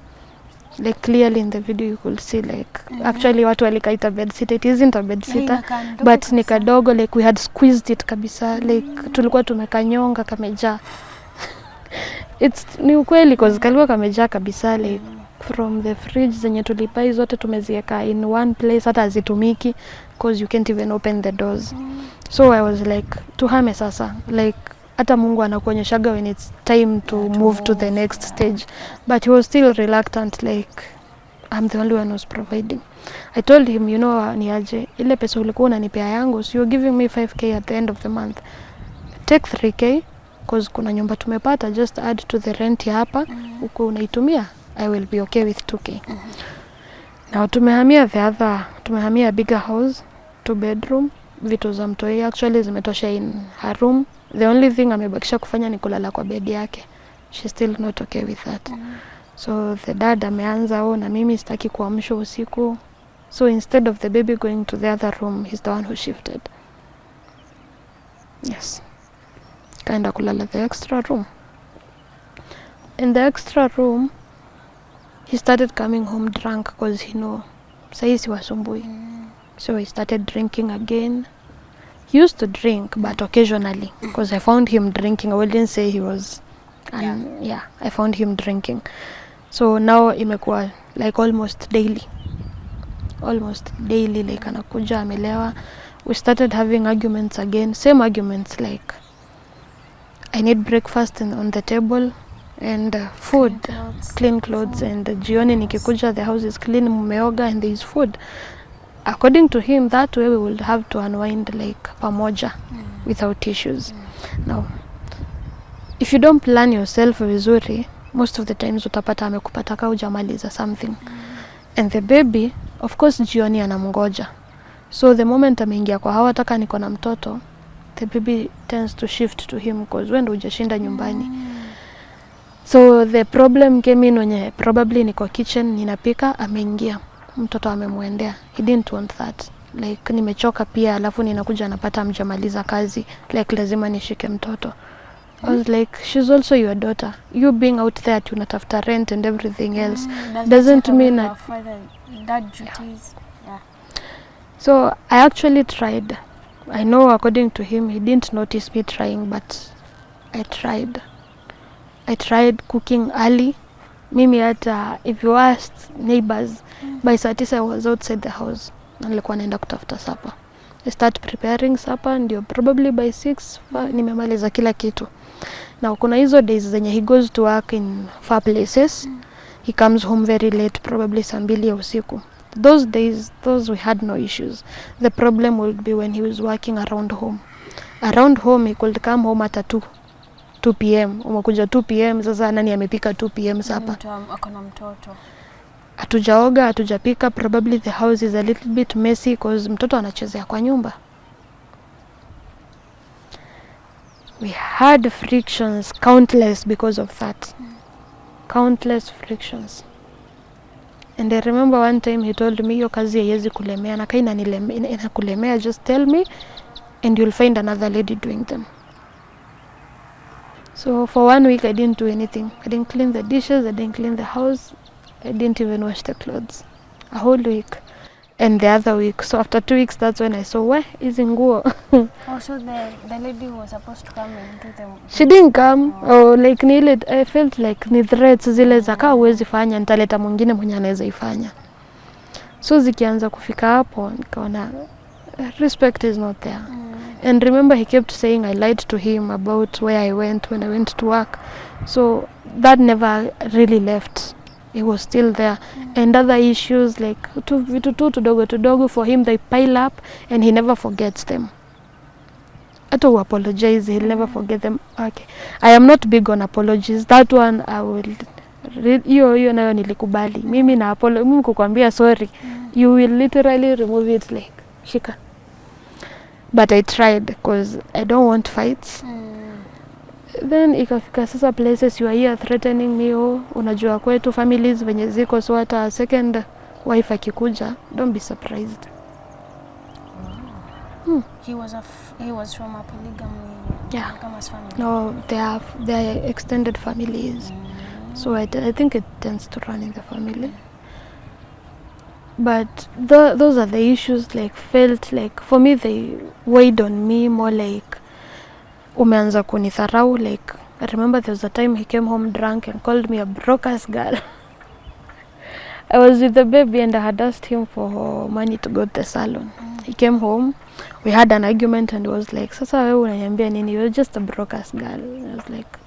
Like clearly in the video you could see like actually watu walikaita bed sitter. It isn't a bed sitter, but ni kadogo, like we had squeezed it kabisa, like tulikuwa tumekanyonga kamejaa. It's ni ukweli because kalikuwa kamejaa kabisa, like from the fridge zenye tulipai zote tumezieka in one place, hata hazitumiki because you can't even open the doors. So I was like tuhame sasa, like hata Mungu anakuonyeshaga when it's time to move to the next stage. But he was still reluctant, like I'm the only one who's providing. I told him, you know, niaje ile pesa ulikuwa unanipea yangu, so you're giving me 5k at the end of the month, take 3k because kuna nyumba tumepata, just add to the rent ya hapa, uko unaitumia, I will be okay with 2k. Now tumehamia bigger house, 2-bedroom, vitu za mtoi actually zimetosha in her room. The only thing amebakisha kufanya ni kulala kwa bed yake. She's still not okay with that. So the dad ameanza na mimi sitaki kuamshwa usiku. So instead of the baby going to the other room, he's the one who shifted. Yes. Kaenda kulala the extra room. In the extra room, he started coming home drunk because he know saisi wasumbui. So he started drinking again. He used to drink, but occasionally, because I found him drinking. I wouldn't say he was, I found him drinking. So now imekuwa like almost daily like anakuja amelewa. We started having arguments again, same arguments like I need breakfast on the table and food, clean clothes and jioni nikikuja the house is clean, mumeoga and there is food. According to him, that way we will have to unwind like pamoja without issues. Now if you don't plan yourself vizuri, most of the times utapata amekupata ka hujamaliza something. And the baby of course jioni anamngoja, so the moment ameingia kwa hawa taka niko na mtoto, the baby tends to shift to him because wewe ndio hujashinda nyumbani. So the problem came in when probably niko kitchen ninapika, ameingia mtoto amemwendea. He didn't want that, like nimechoka pia alafu ninakuja napata mjamaliza kazi, like lazima nishike mtoto. I was like, she's also your daughter. You being out there tunatafuta rent and everything else doesn't mean that duties. Yeah. So I actually tried. I know according to him he didn't notice me trying, but I tried cooking early. Mimi hata if you asked neighbors, by saa 9 I was outside the house. Nilikuwa naenda kutafuta supper. I start preparing supper, ndio probably by 6 nimemaliza kila kitu. Now kuna hizo days zenye he goes to work in far places. He comes home very late, probably saa 2 ya usiku. Those days, we had no issues. The problem would be when he was working around home. Around home he could come home at 2 p.m. Umekuja 2 p.m. Sasa nani amepika 2 p.m. sapa? Akona mtoto. Hatujaoga, hatujapika, probably the house is a little bit messy because mtoto anachezea kwa nyumba. We had frictions, countless because of that. Countless frictions. And I remember one time he told me, yo kazi haiwezi kulemea, na kaina inakulemea, just tell me and you'll find another lady doing them. So for 1 week I didn't do anything. I didn't clean the dishes, I didn't clean the house, I didn't even wash the clothes. A whole week. And the other week, so after 2 weeks, that's when I saw, where is nguo? Also the lady who was supposed to come and do them. She didn't come. Oh, like I felt like ni threats zile za kaa huwezi fanya, nitaleta mwingine mwenye anaweza ifanya. So zikianza kufika hapo, nikaona respect is not there. And remember he kept saying I lied to him about where I went when I went to work. So that never really left. It was still there. And other issues like vitu tudogo for him, they pile up and he never forgets them. Hata apologize, he'll never forget them. Okay, I am not big on apologies. That one I will hiyo nayo nilikubali. Mimi kukwambia sorry, you will literally remove it like shika. But I tried because I don't want fights. Then ikafika sasa places you are here threatening me, unajua kwetu families venye ziko, so hata second wife akikuja, don't be surprised. He was from a polygamy family. No, they are extended families. So I think it tends to run in the family. But those are the issues, like felt like for me they weighed on me more like umeanza kunitharau. Like I remember there was a time he came home drunk and called me a broke ass girl. I was with the baby and I had asked him for money to go to the salon. He came home, we had an argument and he was like, sasa wewe unaniambia nini, you're just a broke ass girl. I was like,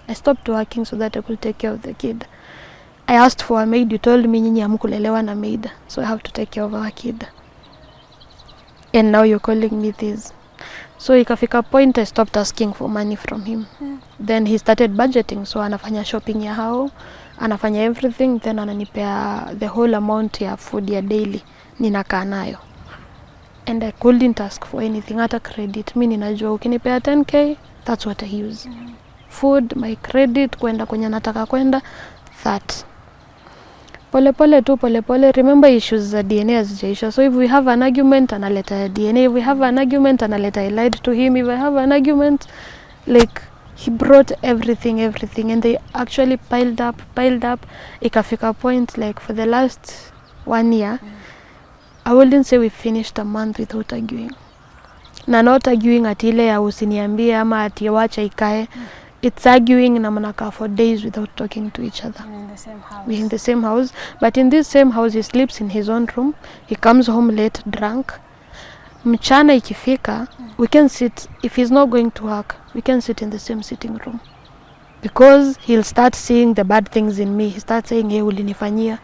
I stopped working so that I could take care of the kid. I asked for a maid, you told me nyinyi hamkulelewa na maid, so I have to take care of our kid. And now you're calling me this. So ikafika point I stopped asking for money from him. Then he started budgeting, so anafanya shopping ya hao, anafanya everything, then ananipea the whole amount ya food ya daily ninakaa nayo. And I couldn't ask for anything, hata credit. Mimi ninajua ukinipea 10k, that's what I use. Food, my credit, kwenda kwenye nataka kwenda, that. Pole. Remember issues za DNA hazijaisha. So if we have an argument, analeta DNA. If we have an argument, analeta I lied to him. If I have an argument, like he brought everything. And they actually piled up. Ikafika point, like for the last 1 year, I wouldn't say we finished a month without arguing. Na not arguing at ile ya usiniambie ama ati wacha ikae. it's arguing na mnakaa for days without talking to each other. In the same house. We're in the same house, but in this same house he sleeps in his own room. He comes home late drunk. Mchana ikifika, we can sit, if he's not going to work, we can sit in the same sitting room. Because he'll start seeing the bad things in me. He starts saying, hey, ulinifanyia.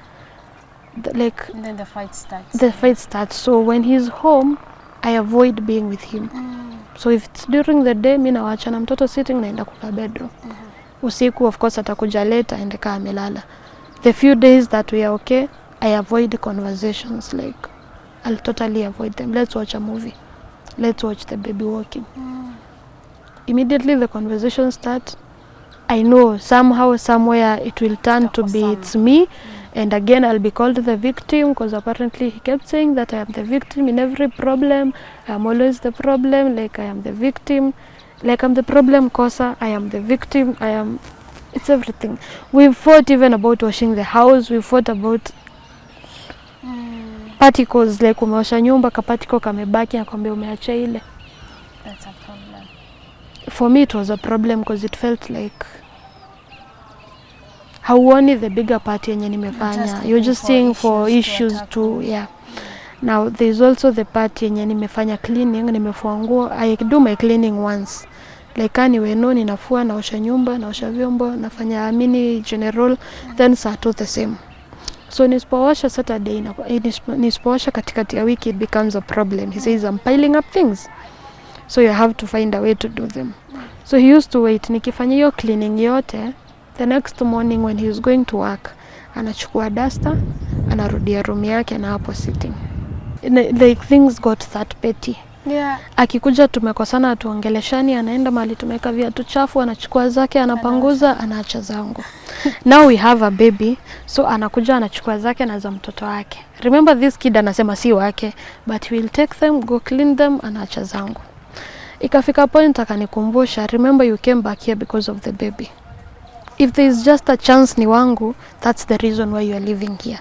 Like, and then the fight starts. The fight starts. So when he's home, I avoid being with him. So if it's during the day, mi nawacha na mtoto sitting naenda kukaa bedroom. Usiku, of course, atakuja late, aende kaa amelala. The few days that we are okay, I avoid conversations. Like, I'll totally avoid them. Let's watch a movie. Let's watch the baby walking. Immediately the conversation starts, I know somehow, somewhere it will turn to be it's me. And again, I'll be called the victim because apparently he kept saying that I am the victim in every problem. I am always the problem. Like, I am the victim. Like, I'm the problem causer. I am the victim. It's everything. We've fought even about washing the house. We've fought about particles. Like, umeosha nyumba, kapatiko kamebaki na kwambia umeacha ile. That's a problem. For me, it was a problem because it felt like hauoni the bigger part yenye nimefanya. You're just seeing for issues to yeah. Now there's also the part yenye nimefanya cleaning, nimefua nguo. I do my cleaning once. Like anyway, no, ninafua, naosha nyumba, naosha vyombo, nafanya mini general, then saa 2 the same. So nisipowasha Saturday, nisipowasha katikati ya wiki, it becomes a problem. He says I'm piling up things. So you have to find a way to do them. So he used to wait, nikifanya hiyo cleaning yote, the next morning when he was going to work, anachukua duster, anarudia room yake na hapo sitting. Like things got that petty. Yeah. Akikuja tumekosana atuongeleshani, anaenda mahali tumeka viatu chafu, anachukua zake, anapanguza, anaacha zangu. Now we have a baby, so anakuja anachukua zake na za mtoto wake. Remember this kid anasema si wake, but we'll take them, go clean them, anaacha zangu. Ikafika point akanikumbusha, remember you came back here because of the baby. If there is just a chance ni wangu, that's the reason why you are living here.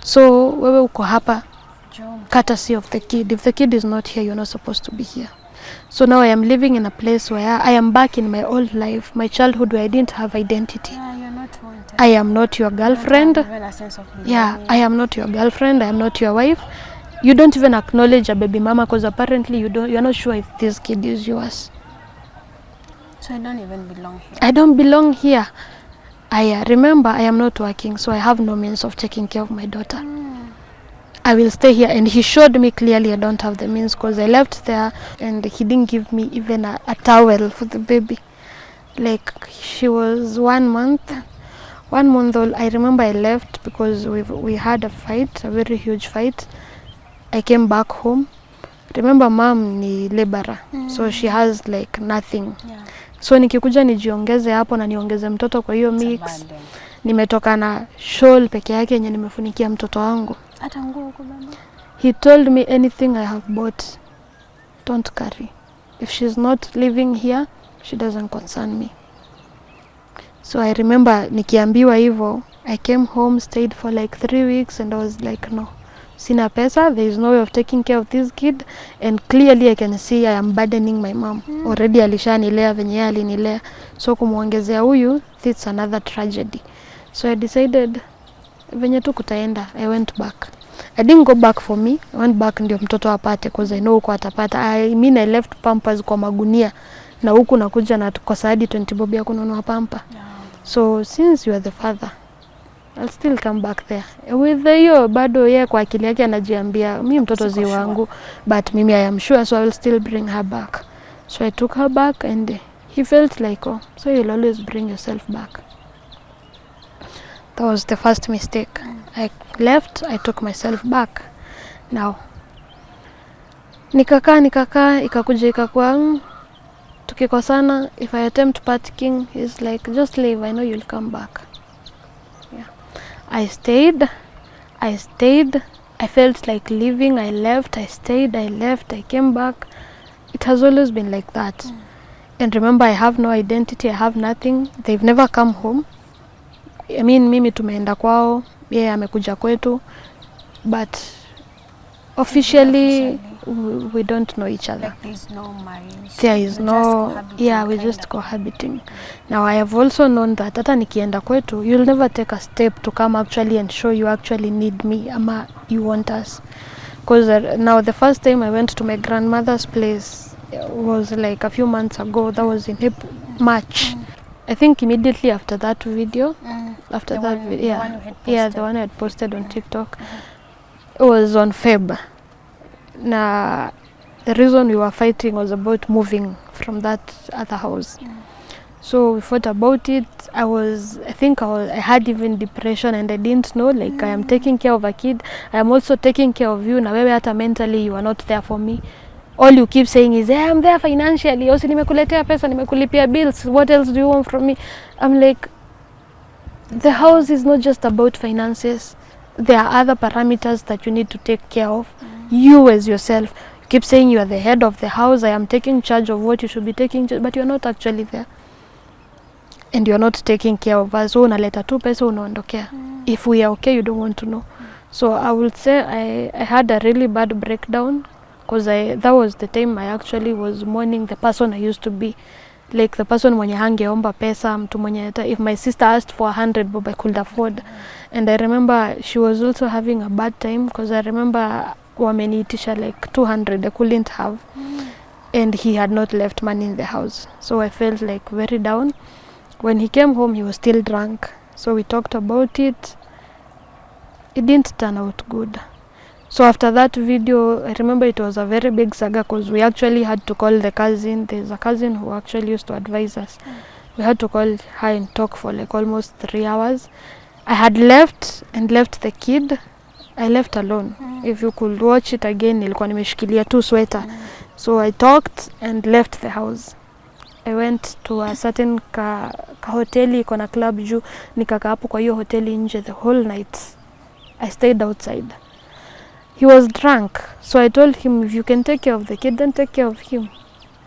So wewe uko hapa courtesy of the kid. If the kid is not here, you're not supposed to be here. So now I am living in a place where I am back in my old life, my childhood, where I didn't have identity. Yeah, you're not wanted. I am not your girlfriend. Even a sense of belonging. Yeah, I am not your girlfriend. I am not your wife. You don't even acknowledge a baby mama because apparently you're not sure if this kid is yours. So I don't even belong here. I don't belong here. I remember I am not working, so I have no means of taking care of my daughter. I will stay here, and he showed me clearly I don't have the means because I left there and he didn't give me even a towel for the baby. Like, she was 1 month. 1 month old. I remember I left because we had a fight, a very huge fight. I came back home. Remember mom ni laborer, so she has like nothing. Yeah. So nikikuja nijiongeze hapo na niongeze mtoto kwa hiyo mix. Nimetoka na shawl peke yake yenye nimefunikia mtoto wangu. Hata nguo huko baba. He told me anything I have bought, don't carry. If she's not living here, she doesn't concern me. So I remember nikiambiwa hivyo, I came home, stayed for like 3 weeks and I was like, no. Sina pesa, there is no way of taking care of this kid, and clearly I can see I am burdening my mom. Already alishanilea venye yeye alinilea, so kumuongezea huyu, it's another tragedy. So I decided venye tu kutaenda, I went back. I didn't go back for me, I went back ndio mtoto apate because I know uko atapata. I mean I left pampers kwa magunia na huku nakuja na tukosa hadi 20 bob ya kununua pamper. Yeah. So since you are the father, I'll still come back there. With hiyo bado yeye kwa akili yake anajiambia mimi mtoto zi wangu, but mimi I am sure, so I will still bring her back. So I took her back and he felt like, oh, so you'll always bring yourself back. That was the first mistake. I left, I took myself back. Now nikakaa ikakuja ikakuwa tukikosana, if I attempt partying, he's like, just leave, I know you'll come back. Yeah. I stayed, I felt like leaving, I left, I stayed, I left, I came back. It has always been like that. And remember, I have no identity, I have nothing. They've never come home. I mean, mimi tumeenda kwao, yeye amekuja kwetu, but officially we don't know each other. Like there's no marriage. There is no, yeah, we're just cohabiting. Now I have also known that hata nikienda kwetu, you'll never take a step to come actually and show you actually need me ama you want us. Because now the first time I went to my grandmother's place was like a few months ago. That was in March. I think immediately after that video, after the one I had posted on TikTok, it was on Feb. Now the reason we were fighting was about moving from that other house. So we fought about it. I had even depression and I didn't know, like I am taking care of a kid, I am also taking care of you. Na wewe hata mentally you are not there for me. All you keep saying is, hey, I'm there financially. Osi nimekuletea pesa, nimekulipia bills. What else do you want from me? I'm like, the house is not just about finances. There are other parameters that you need to take care of. You as yourself. You keep saying you are the head of the house. I am taking charge of what you should be taking charge, but you are not actually there. And you are not taking care of us. So unaleta tu pesa unaondokea. If we are okay, you don't want to know. So I would say I had a really bad breakdown. Because that was the time I actually was mourning the person I used to be. Like the person mwenye hangeomba pesa, mtu mwenye if my sister asked for 100 bob I could afford. And I remember she was also having a bad time because I remember wameniitisha like 200 I couldn't have. And he had not left money in the house. So I felt like very down. When he came home he was still drunk. So we talked about it. It didn't turn out good. So after that video, I remember it was a very big saga because we actually had to call the cousin. There's a cousin who actually used to advise us. We had to call her and talk for like almost 3 hours. I had left the kid. I left alone. If you could watch it again, nilikuwa nimeshikilia tu sweater. So I talked and left the house. I went to a certain hoteli, iko na club juu. Nikakaa hapo kwa hiyo hoteli nje the whole night. I stayed outside. He was drunk, so I told him, if you can take care of the kid, then take care of him,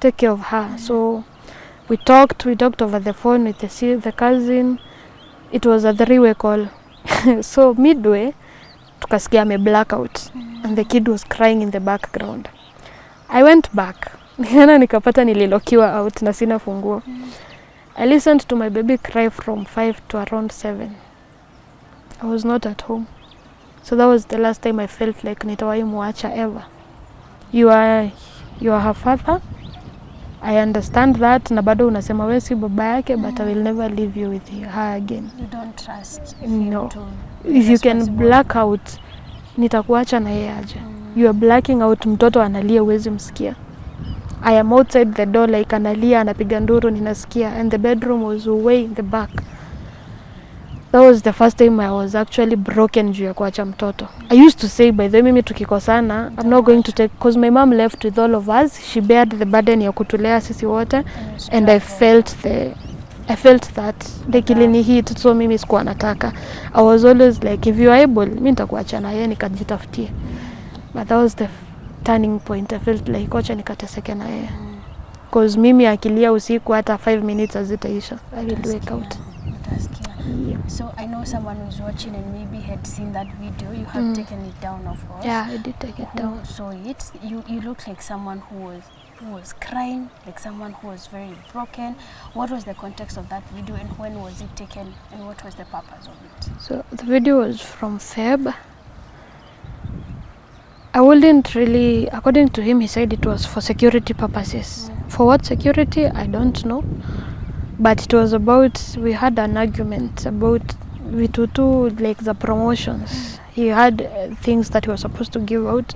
take care of her. So we talked over the phone with the cousin. It was a 3-way call. So midway, tukasikia ame blackout, and the kid was crying in the background. I went back. Nikapata nililokiwa out na sina funguo. I listened to my baby cry from 5 to around 7. I was not at home. So that was the last time I felt like nitawahi muacha ever. You are her father. I understand that. Na bado unasema wewe si baba yake, but I will never leave you with her again. You don't trust no. If you can black out, nitakuacha na yeye aje. You are blacking out, mtoto analia uwezi msikia. I am outside the door like analia, anapiga nduru ninasikia, and the bedroom was way in the back. That was the first time I was actually broken juu ya kuacha mtoto. I used to say, by the way, mimi tukikosana, I'm not going to take, because my mom left with all of us. She bared the burden ya kutulea sisi wote, and I felt that like ilini hit, so mimi sikuwa nataka. I was always like, if you are able, mimi nitakuacha na yeye nikajitafutie. But that was the turning point. I felt like acha nikateseke na yeye. Because mimi akilia usiku hata 5 minutes hazitaisha. I will wake out. Yeah. So I know someone who's watching and maybe had seen that video. You have taken it down, of course. Yeah, I did take it down. So you look like someone who was crying, like someone who was very broken. What was the context of that video, and when was it taken, and what was the purpose of it? So the video was from Feb. I wouldn't really, according to him, he said it was for security purposes. For what security, I don't know. But it was about, we had an argument about Vitutu, like the promotions. He had things that he was supposed to give out.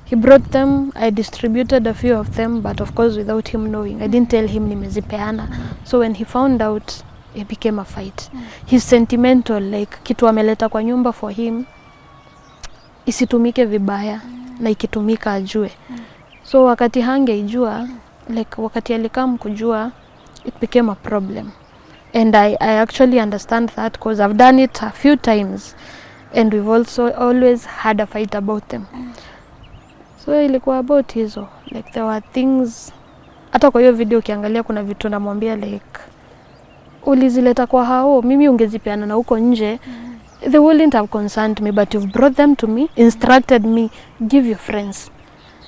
He brought them, I distributed a few of them, but of course without him knowing. I didn't tell him nimezipeana. So when he found out, it became a fight. He's sentimental, like kitu ameleta kwa nyumba for him, isitumike vibaya, na ikitumika ajue. So wakati hangeijua, like wakati alikam kujua, it became a problem. And I actually understand that because I've done it a few times, and we've also always had a fight about them. So ilikuwa about hizo, like there were things, hata kwa hiyo video ukiangalia kuna vitu namwambia like, ulizileta kwa hao, mimi ungezipeana na huko nje, they wouldn't have concerned me, but you've brought them to me, instructed me, give your friends.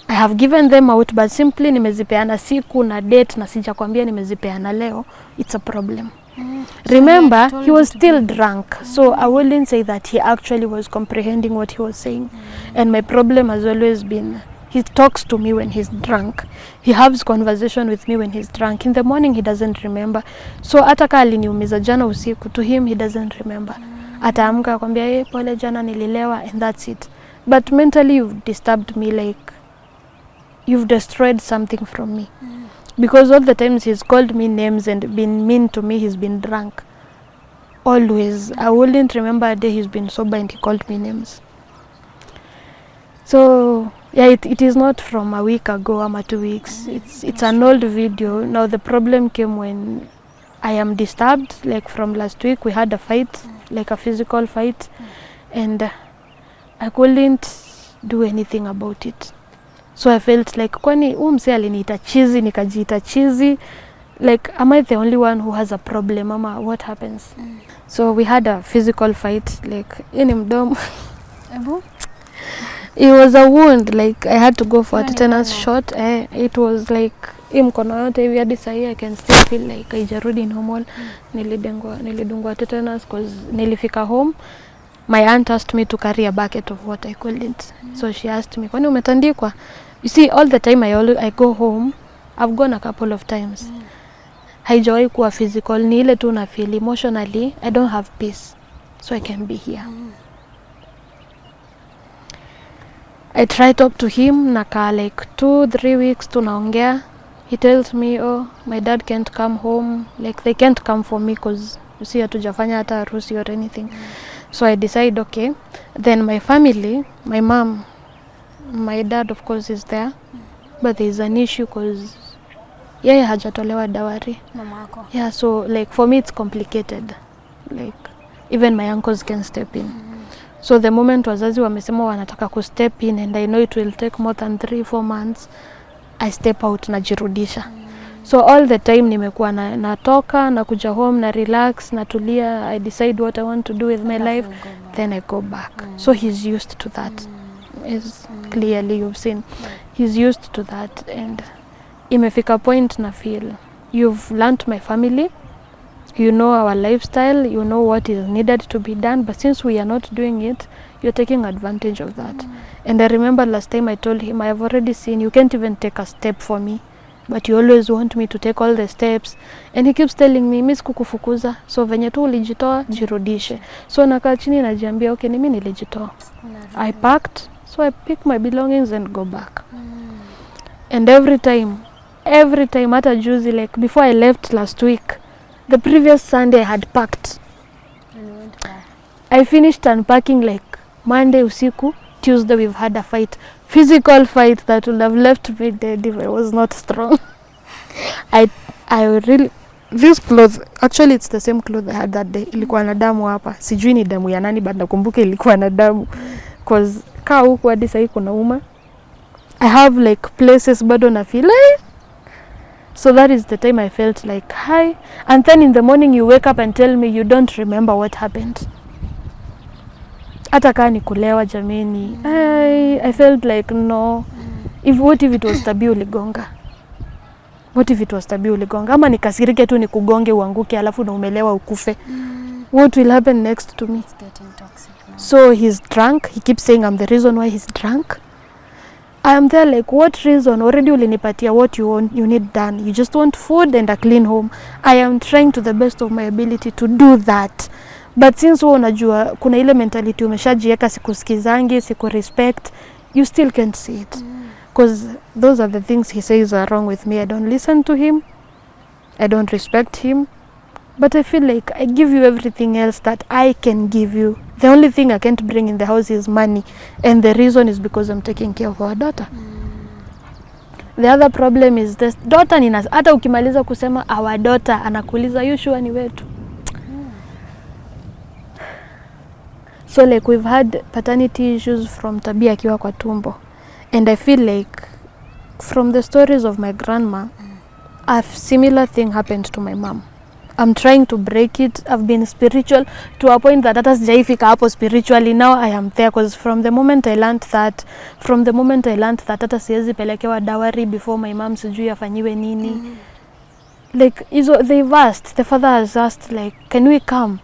I have given them out, but simply nimezipeana siku na date na sijakwambia nimezipeana leo, it's a problem. So remember, he was still drunk, so I wouldn't say that he actually was comprehending what he was saying. And my problem has always been, he talks to me when he's drunk. He has conversation with me when he's drunk. In the morning, he doesn't remember. So hata kama aliniumiza jana usiku, to him, he doesn't remember. Ataamka akwambia, pole jana nililewa, and that's it. But mentally, you've disturbed me, like, you've destroyed something from me. Because all the times he's called me names and been mean to me, he's been drunk. Always. I wouldn't remember a day he's been sober and he called me names. So, yeah, it is not from a week ago or 2 weeks. It's an old video. Now the problem came when I am disturbed. Like from last week, we had a fight, like a physical fight. And I couldn't do anything about it. So I felt like, kwani mse aliniita chizi, nikajiita chizi. Like, am I the only one who has a problem, mama? What happens? So we had a physical fight, like, in mdomo. It was a wound, like, I had to go for a tetanus shot. It was like, mkono yote hivi hadi sahi I can still feel like haijarudi normal. Nilidungwa tetanus because nilifika home. My aunt asked me to carry a bucket of water. I couldn't. So she asked me, kwani umetandikwa? You see, all the time I go home, I've gone a couple of times. Haijawahi kuwa physical, ni ile tu na feel emotionally, I don't have peace. So I can be here. I try talk to him, naka like 2-3 weeks tunaongea. He tells me, oh, my dad can't come home. Like, they can't come for me because, you see, hatujafanya hata harusi or anything. So I decide, okay. Then my family, my mom, my dad of course is there. But there is an issue because yeye hajatolewa dawari. Mamako. Yeah, so like for me it's complicated. Like even my uncles can step in. So the moment wazazi wamesema wanataka ku step in and I know it will take more than 3-4 months, I step out najirudisha. So all the time nimekuwa natoka na kuja home na relax na tulia, I decide what I want to do with my life, then I go back. So he's used to that. As clearly you've seen, he's used to that. And imefika point na feel you've learnt my family, you know our lifestyle, you know what is needed to be done, but since we are not doing it, you're taking advantage of that. And I remember last time I told him, I have already seen you can't even take a step for me, but you always want me to take all the steps. And he keeps telling me, miss kukufukuza, so venye tu ulijitoa jirudishe. So nakaa chini najiambia, okay, ni mimi nilijitoa. I packed, so I pick my belongings and go back. And every time hata juzi, like before I left last week, the previous Sunday I had packed. And went back. I finished unpacking like Monday usiku. Tuesday we've had a fight, physical fight that would have left me dead if I was not strong. I really, this clothes, actually it's the same clothes I had that day. Ilikuwa na damu hapa. Sijui ni damu ya nani, but nakumbuka ilikuwa na damu. Cause kaa huku hadi sahi kuna uma. I have like places bado na feel like. So that is the time I felt like, hi. And then in the morning you wake up and tell me you don't remember what happened. Hata kaa ni kulewa jameni. I felt like no. What if it was tabi uligonga? What if it was tabi uligonga? Ama nikasirike tu nikugonge uanguke alafu na umelewa ukufe. What will happen next to me? It's getting toxic now. So he's drunk. He keeps saying I'm the reason why he's drunk. I am there like, what reason? Already ulinipatia what you want, you need done. You just want food and a clean home. I am trying to the best of my ability to do that. But since wewe unajua kuna ile mentality umeshajiweka sikusikizangi, siku respect, you still can't see it. Because those are the things he says are wrong with me. I don't listen to him. I don't respect him. But I feel like I give you everything else that I can give you. The only thing I can't bring in the house is money. And the reason is because I'm taking care of our daughter. The other problem is this daughter nina, hata ukimaliza kusema our daughter, anakuuliza you sure ni wetu. So like we've had paternity issues from Tabia akiwa kwa tumbo. And I feel like from the stories of my grandma, a similar thing happened to my mom. I'm trying to break it. I've been spiritual to a point that hata sijaifika hapo spiritually. Now I am there because from the moment I learned that hata siwezi pelekewa dowry before my mom sijui afanyiwe nini. Like they've asked, the father has asked like, can we come?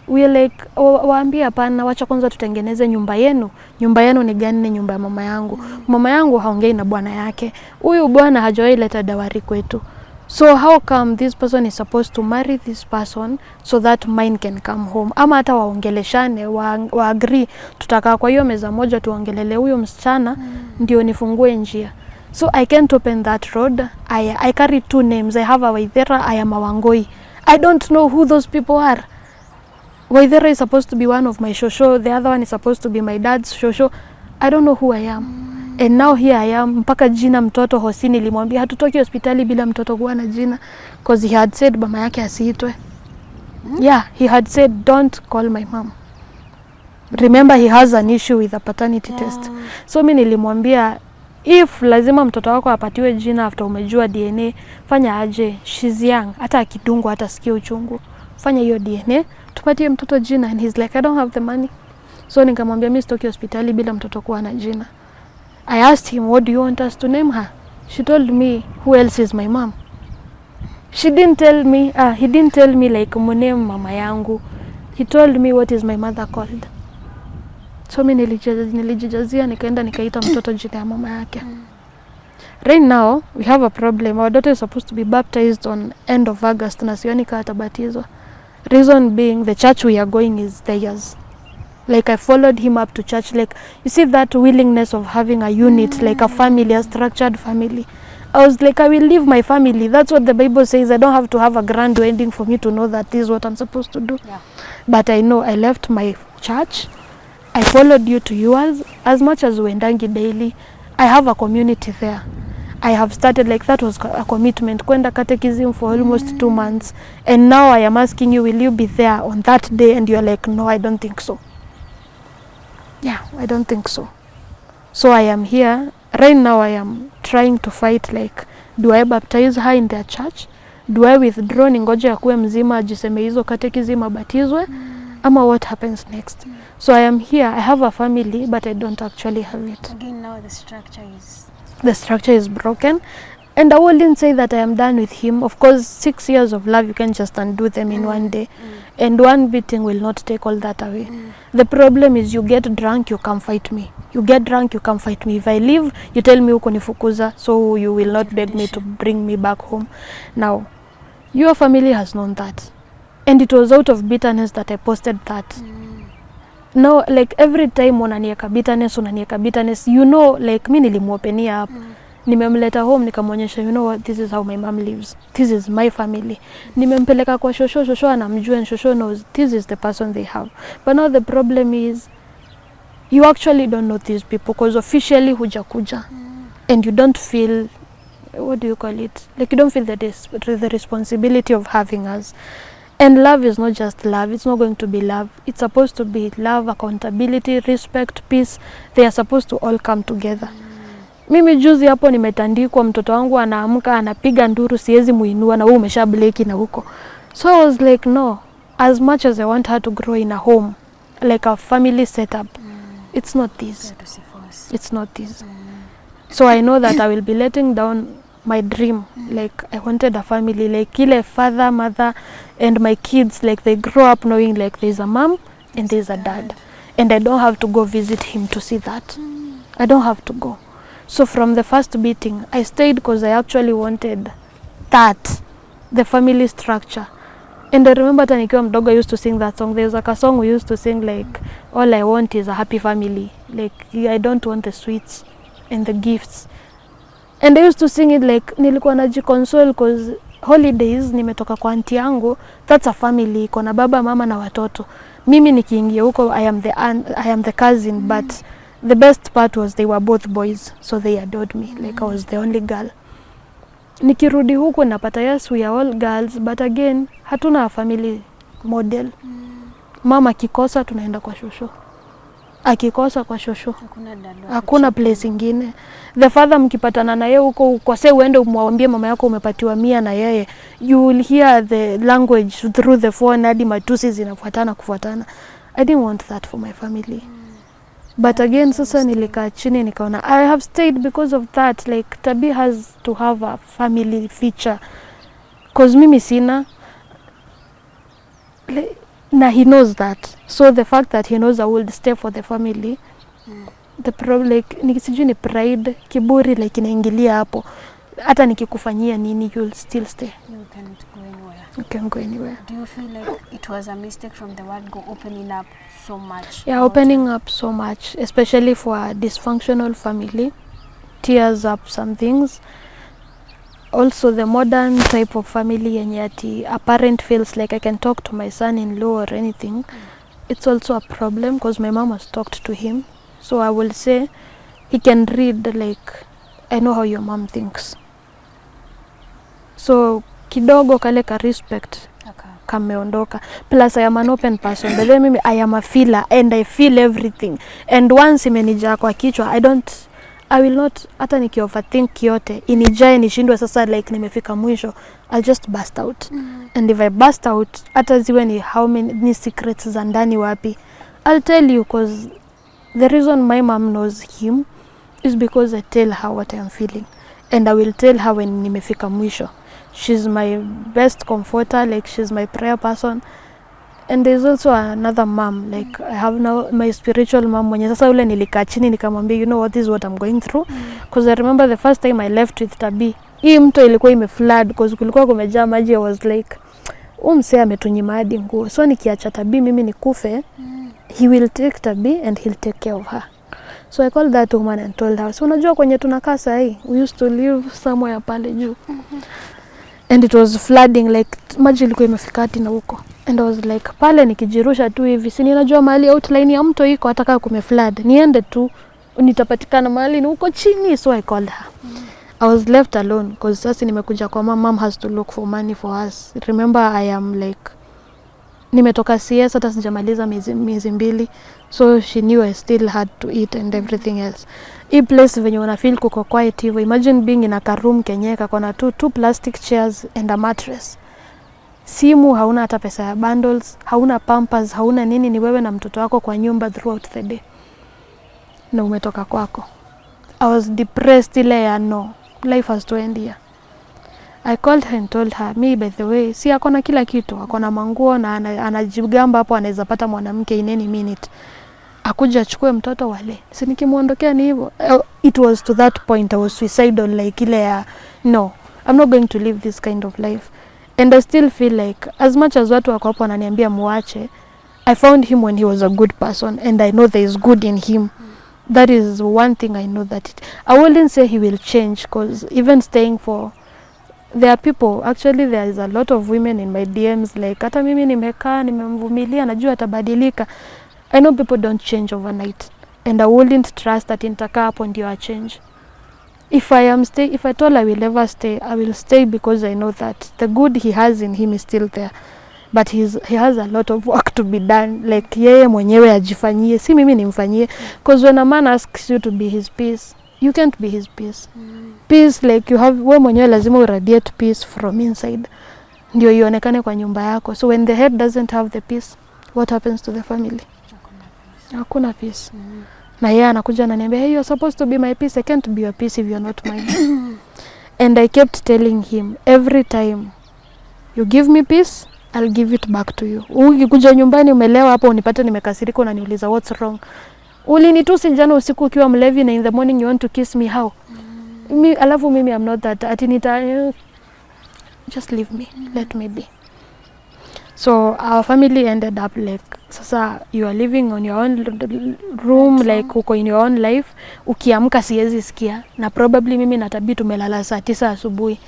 We like, waambia hapana, wacha kwanza tutengeneze nyumba yenu. Nyumba yenu ni gani? Nyumba ya mama yangu. Mama yangu haongei na bwana yake. Huyu bwana hajawahi leta dawari kwetu. So how come this person is supposed to marry this person so that mine can come home? Ama hata waongeleshane, wa agree tutakaa kwa hiyo meza moja tuongelele huyo msichana ndio nifungue njia. So I can't open that road. I carry 2 names. I have a Waithera, I am a Wangoi. I don't know who those people are. Waithera is supposed to be one of my shosho. The other one is supposed to be my dad's shosho. I don't know who I am. And now here I am. Mpaka jina mtoto Hosi nilimwambia hatutoki hospitali bila mtoto kuwa na jina. Because he had said mama yake asiitwe. Yeah, he had said don't call my mom. Remember he has an issue with a paternity test. So mimi nilimwambia if lazima mtoto wako apatiwe jina after umejua DNA, fanya aje, she's young, hata akidungwa hata sikia uchungu. Fanya hiyo DNA, tupatie mtoto jina. And he's like, I don't have the money. So nikamwambia mimi sitoki hospitali bila mtoto kuwa na jina. I asked him, what do you want us to name her? She told me, who else is my mom? He didn't tell me like muname mama yangu. He told me what is my mother called. So mimi nilijijazia nikaenda nikaita mtoto jina ya mama yake. Right now we have a problem. Our daughter is supposed to be baptized on end of August na sioni kama atabatizwa. Reason being the church we are going is theirs. Like I followed him up to church. Like you see that willingness of having a unit, like a family, a structured family. I was like, I will leave my family. That's what the Bible says. I don't have to have a grand wedding for me to know that this is what I'm supposed to do. Yeah. But I know I left my church. I followed you to yours. As much as Wendangi daily, I have a community there. I have started, like that was a commitment. Kwenda catechism for almost 2 months. And now I am asking you, will you be there on that day? And you're like, no, I don't think so. Yeah, I don't think so. So I am here. Right now I am trying to fight like, do I baptize her in their church? Do I withdraw ningoje akuwe mzima ajiseme hizo catechism abatizwe? Ama what happens next? So I am here. I have a family, but I don't actually have it. Again, now the structure is broken. And I wouldn't say that I am done with him. Of course, 6 years of love, you can just undo them in one day. And one beating will not take all that away. The problem is you get drunk, you come fight me. You get drunk, you come fight me. If I leave, you tell me uko nifukuza, so you will not beg me to bring me back home. Now, your family has known that. And it was out of bitterness that I posted that. Now, like every time unanieka bitterness, you know, like mi nilimwopenia hapo. Nimemleta home nikamwonyesha, you know what, this is how my mom lives. This is my family. Nimempeleka kwa shosho anamjua, and shosho knows this is the person they have. But now the problem is you actually don't know these people because officially hujakuja. And you don't feel, what do you call it? Like you don't feel the responsibility of having us. And love is not just love. It's not going to be love. It's supposed to be love, accountability, respect, peace. They are supposed to all come together. Mimi juzi hapo nimetandikwa, mtoto wangu anaamka anapiga nduru, siwezi muinua na wewe umeshableki na huko. So I was like, no, as much as I want her to grow in a home, like a family setup, it's not this. It's not this. So I know that I will be letting down my dream. Like I wanted a family, like ile father, mother, and my kids, like they grow up knowing like there's a mom and there's a dad. And I don't have to go visit him to see that. I don't have to go. So from the first beating, I stayed because I actually wanted that, the family structure. And I remember hata nikiwa mdogo I used to sing that song. There's like a song we used to sing like, all I want is a happy family. Like I don't want the sweets and the gifts. And I used to sing it like nilikuwa najiconsole because holidays nimetoka kwa auntie yangu, that's a family, iko na baba, mama na watoto. Mimi nikiingia huko I am the cousin, but the best part was they were both boys, so they adored me like I was the only girl. Nikirudi huko napata, yes, we are all girls, but again hatuna a family model. Mama kikosa tunaenda kwa shosho. akikosa kwa shosho. Hakuna Hakuna place ingine. The father mkipatana na yeye huko ukose uende umwambie mama yako umepatiwa 100 na yeye, you will hear the language through the phone hadi matusi zinafuatana kufuatana. I didn't want that for my family. But again sasa nilikaa chini nikaona I have stayed because of that. Like Tabi has to have a family feature. Cause mimi sina. Na he knows that. So the fact that he knows I will stay for the family. The problem like sijui ni pride, kiburi like inaingilia hapo. Hata nikikufanyia nini you'll still stay. You can't go anywhere. You can go anywhere. Do you feel like it was a mistake from the word go opening up so much? Yeah, opening up so much, especially for a dysfunctional family. Tears up some things. Also the modern type of family yenye ati a parent feels like I can talk to my son-in-law or anything. It's also a problem because my mom has talked to him. So I will say he can read like I know how your mom thinks. So kidogo kale ka respect kameondoka. Plus I am an open person. But then I am a feeler and I feel everything. And once imenijaa kwa kichwa I will not hata niki overthink yote inijae nishindwe sasa like nimefika mwisho. I'll just burst out. And if I burst out hata ziwe ni how many secrets za ndani wapi, I'll tell you because the reason my mom knows him is because I tell her what I am feeling. And I will tell her when nimefika mwisho. She's my best comforter, like she's my prayer person. And there's also another mom, like I have now my spiritual mom mwenye sasa ule nilikaa chini nikamwambia you know what is what I'm going through. Because I remember the first time I left with Tabi, hii mto ilikuwa imeflood because kulikuwa kumejaa maji. I was like msee ametunyima hadi nguo. So nikiacha Tabi mimi nikufe, he will take Tabi and he'll take care of her. So I called that woman and told her, so unajua kwenye tunakaa sahi, we used to live somewhere pale juu. And it was flooding, like maji ilikuwa imefika hadi na huko. And I was like pale nikijirusha tu hivi, si ninajua mahali outline ya mto iko hata kama kumeflood, niende tu nitapatikana mahali ni huko chini. So I called her. I was left alone because sasa nimekuja kwa mom has to look for money for us. Remember I am like nimetoka CS hata sijamaliza miezi 2. So she knew I still had to eat and everything else. Hii place venye una feel kuko quiet hivyo, imagine being in a room kenyeka kona two plastic chairs and a mattress. Simu hauna hata pesa ya bundles, hauna pampers, hauna nini, ni wewe na mtoto wako kwa nyumba throughout the day. Na umetoka kwako. I was depressed ile ya no, life has to end here. I called her and told her, me by the way, si akona kila kitu, akona manguo na anajigamba hapo anaweza pata mwanamke in any minute. Akuja achukue mtoto wale. Si nikimuondokea ni hivyo. It was to that point I was suicidal, like ile ya no, I'm not going to live this kind of life. And I still feel like as much as watu wako hapo wananiambia muache, I found him when he was a good person and I know there is good in him. That is one thing I know that I wouldn't say he will change because even staying for there are people, actually there is a lot of women in my DMs like hata mimi nimekaa nimemvumilia najua atabadilika. I know people don't change overnight and I wouldn't trust that nitakaa hapo ndio a change. If I told I will ever stay, I will stay because I know that the good he has in him is still there. But he has a lot of work to be done. Like yeye mwenyewe ajifanyie, si mimi nimfanyie. Because when a man asks you to be his peace, you can't be his peace. Peace like we mwenyewe lazima uradiate peace from inside. Ndio ionekane kwa nyumba yako. So when the head doesn't have the peace, what happens to the family? Hakuna peace. Na yeye anakuja ananiambia, hey, you're supposed to be my peace. I can't be your peace if you're not mine. And I kept telling him, every time you give me peace, I'll give it back to you. Ukikuja nyumbani umelewa hapo unipate nimekasirika unaniuliza what's wrong. Ulinitusi jana usiku ukiwa mlevi na in the morning you want to kiss me how? Alafu mimi I'm not that. Just leave me. Let me be. So our family ended up like sasa you are living on your own room, like uko in your own life. Ukiamka siwezi sikia na probably mimi na Tabi tumelala saa 9 asubuhi.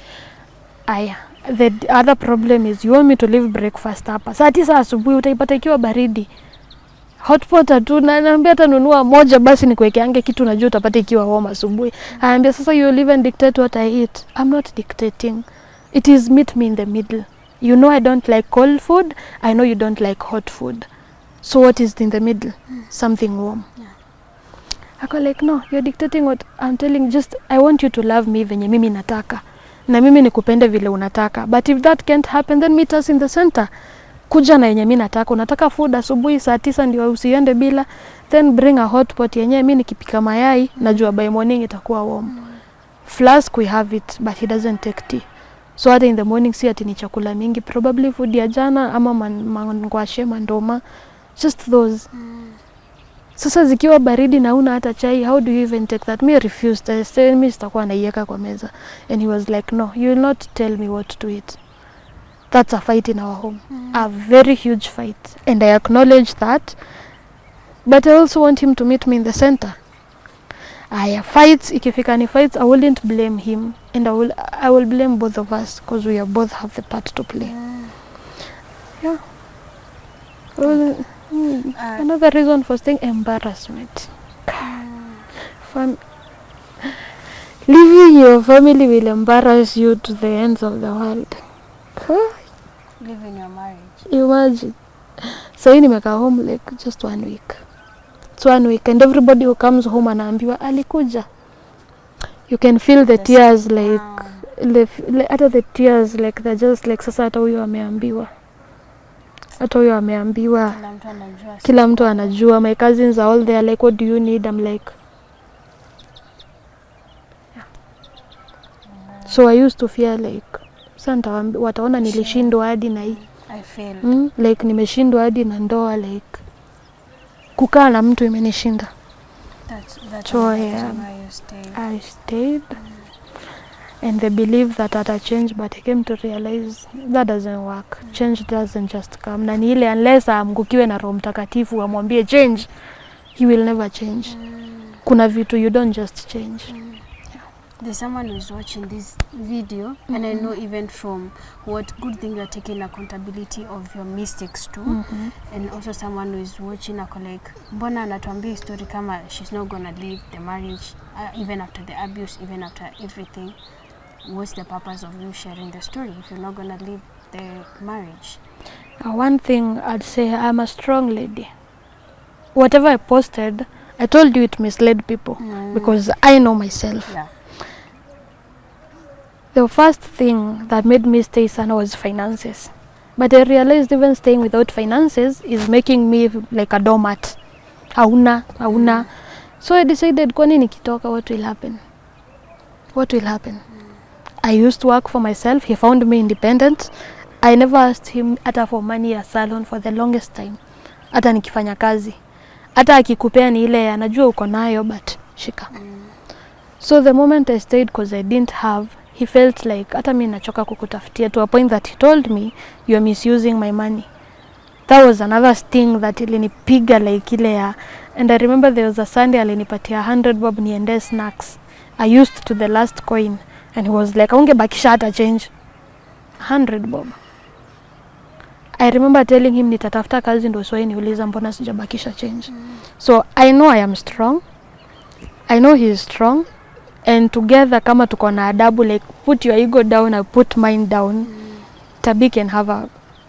Aya, the other problem is you want me to leave breakfast hapa saa 9 asubuhi, utaipata ikiwa baridi. Hotpot tu na naambia hata nunua moja basi nikuwekeange kitu najua utapata ikiwa warm asubuhi. Anaambia sasa you live and dictate what I eat. I'm not dictating. It is meet me in the middle. You know I don't like cold food. I know you don't like hot food. So what is in the middle? Something warm. Yeah. Ako like, no, you're dictating what I'm telling. Just, I want you to love me venye mimi nataka. Na mimi nikupende vile unataka. But if that can't happen, then meet us in the center. Kuja na yenye mimi nataka. Unataka food asubuhi saa 9 ndio usiende bila. Then bring a hot pot yenye mimi nikipika mayai. Najua by morning itakuwa warm. Flask we have it, but he doesn't take tea. So hata in the morning si ati ni chakula mingi. Probably food ya jana ama mangwashe, mandoma. Just those. Sasa zikiwa baridi na una hata chai, how do you even take that? Me refused. I said, mimi sitakuwa naiweka kwa meza. And he was like, no, you will not tell me what to eat. That's a fight in our home. A very huge fight. And I acknowledge that. But I also want him to meet me in the center. Fights, ikifika ni fights, I wouldn't blame him. And I will blame both of us because we both have the part to play. Yeah. Well, another reason for staying, embarrassment. Leaving your family will embarrass you to the ends of the world. Leaving your marriage. Imagine. So nimekaa home like just 1 week. It's 1 week and everybody who comes home anaambiwa alikuja. You can feel the tears like hata the tears like they're just like sasa hata huyo ameambiwa. Kila mtu anajua. My cousins are all there like, what do you need? I'm like, yeah. So I used to fear like, santa wataona nilishindwa hadi na hii. I failed. Like nimeshindwa hadi na ndoa, like kukaa na mtu imenishinda. That's so why you stayed. I stayed. And they believe that ata change, but I came to realize that doesn't work. Change doesn't just come. Na ni ile unless amgukiwe na Roho Mtakatifu amwambie change, he will never change. Kuna vitu you don't just change. There's someone who's watching this video, and I know even from what good thing you're taking accountability of your mistakes too, and also someone who is watching ako like, mbona anatuambia story kama she's not gonna leave the marriage, even after the abuse, even after everything. What's the purpose of you sharing the story if you're not gonna leave the marriage? One thing I'd say, I'm a strong lady. Whatever I posted, I told you it misled people because I know myself. Yeah. The first thing that made me stay sana was finances. But I realized even staying without finances is making me like a doormat. Hauna. So I decided, kwani nikitoka, what will happen? What will happen? I used to work for myself. He found me independent. I never asked him hata for money a salon for the longest time. Hata nikifanya kazi. Hata akikupea ni ile anajua uko nayo but shika. So the moment I stayed because I didn't have, he felt like hata mimi nachoka kukutafutia, to a point that he told me you are misusing my money. That was another sting that ilinipiga like ile ya. And I remember there was a Sunday alinipatia 100 bob niende snacks. I used to the last coin. And he was like, ungebakisha hata change 100 bob. I remember telling him nitatafuta kazi ndo swai niuliza mbona sijabakisha change. So I know I am strong. I know he is strong. And together kama tuko na adabu, like put your ego down, I put mine down. Tabi can have a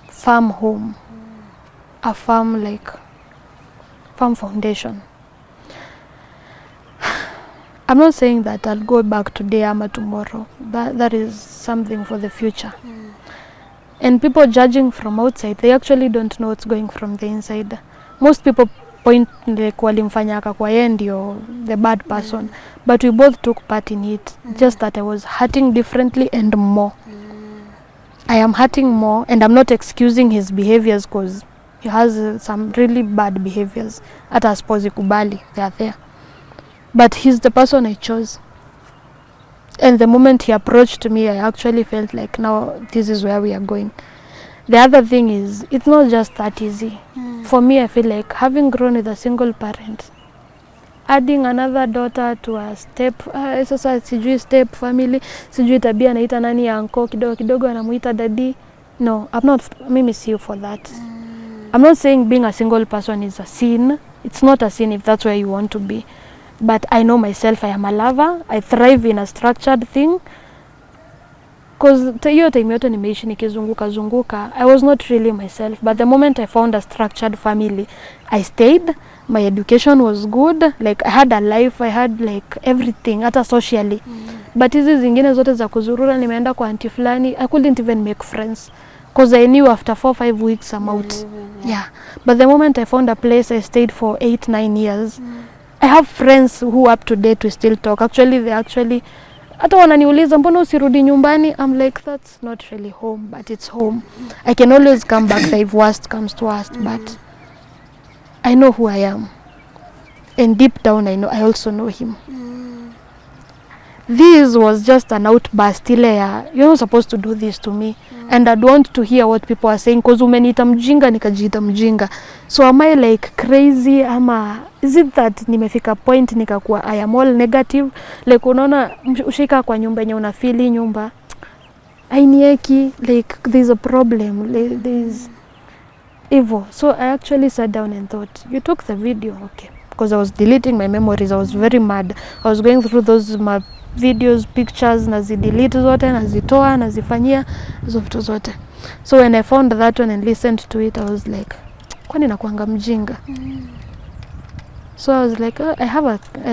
firm home. A firm foundation. I'm not saying that I'll go back today or tomorrow. That is something for the future. And people judging from outside, they actually don't know what's going from the inside. Most people point like walimfanya akakuwa yeye ndio the bad person. But we both took part in it. Just that I was hurting differently and more. I am hurting more, and I'm not excusing his behaviors because he has some really bad behaviors. Hata asipozi kubali, they are there. But he's the person I chose. And the moment he approached me, I actually felt like now this is where we are going. The other thing is, it's not just that easy. For me, I feel like having grown with a single parent, adding another daughter to a sasa sijui step family, sijui tabia naita nani anko, kidogo anamuita daddy. No, mimi see you for that. I'm not saying being a single person is a sin. It's not a sin if that's where you want to be. But I know myself, I am a lover. I thrive in a structured thing. Because hiyo time yote nimeishi nikizunguka, I was not really myself. But the moment I found a structured family, I stayed. My education was good, like I had a life, I had like everything, hata socially. But hizi zingine zote za kuzurura, nimeenda kwa auntie fulani, I couldn't even make friends. Because I knew after 4-5 weeks I'm out. Yeah. But the moment I found a place, I stayed for 8-9 years. I have friends who up to date we still talk. Actually, hata wananiuliza mbona usirudi nyumbani? I'm like, that's not really home, but it's home. I can always come back if worst comes to worst, but I know who I am. And deep down I also know him. This was just an outburst ile ya, you're not supposed to do this to me. And I'd want to hear what people are saying, because umeniita mjinga nikajiita mjinga. So am I like crazy ama is it that nimefika point nikakuwa I am all negative? Like unaona ushika kwa nyumba yenye unafili nyumba ainieki, like there's a problem, like there's evil. So I actually sat down and thought, you took the video, okay, because I was deleting my memories. I was very mad. I was going through those my videos, pictures, nazidelete zote, nazitoa, nazifanyia hizo vitu zote. So when I found that one and listened to it, I was like, kwani nakuanga mjinga? So I was like, I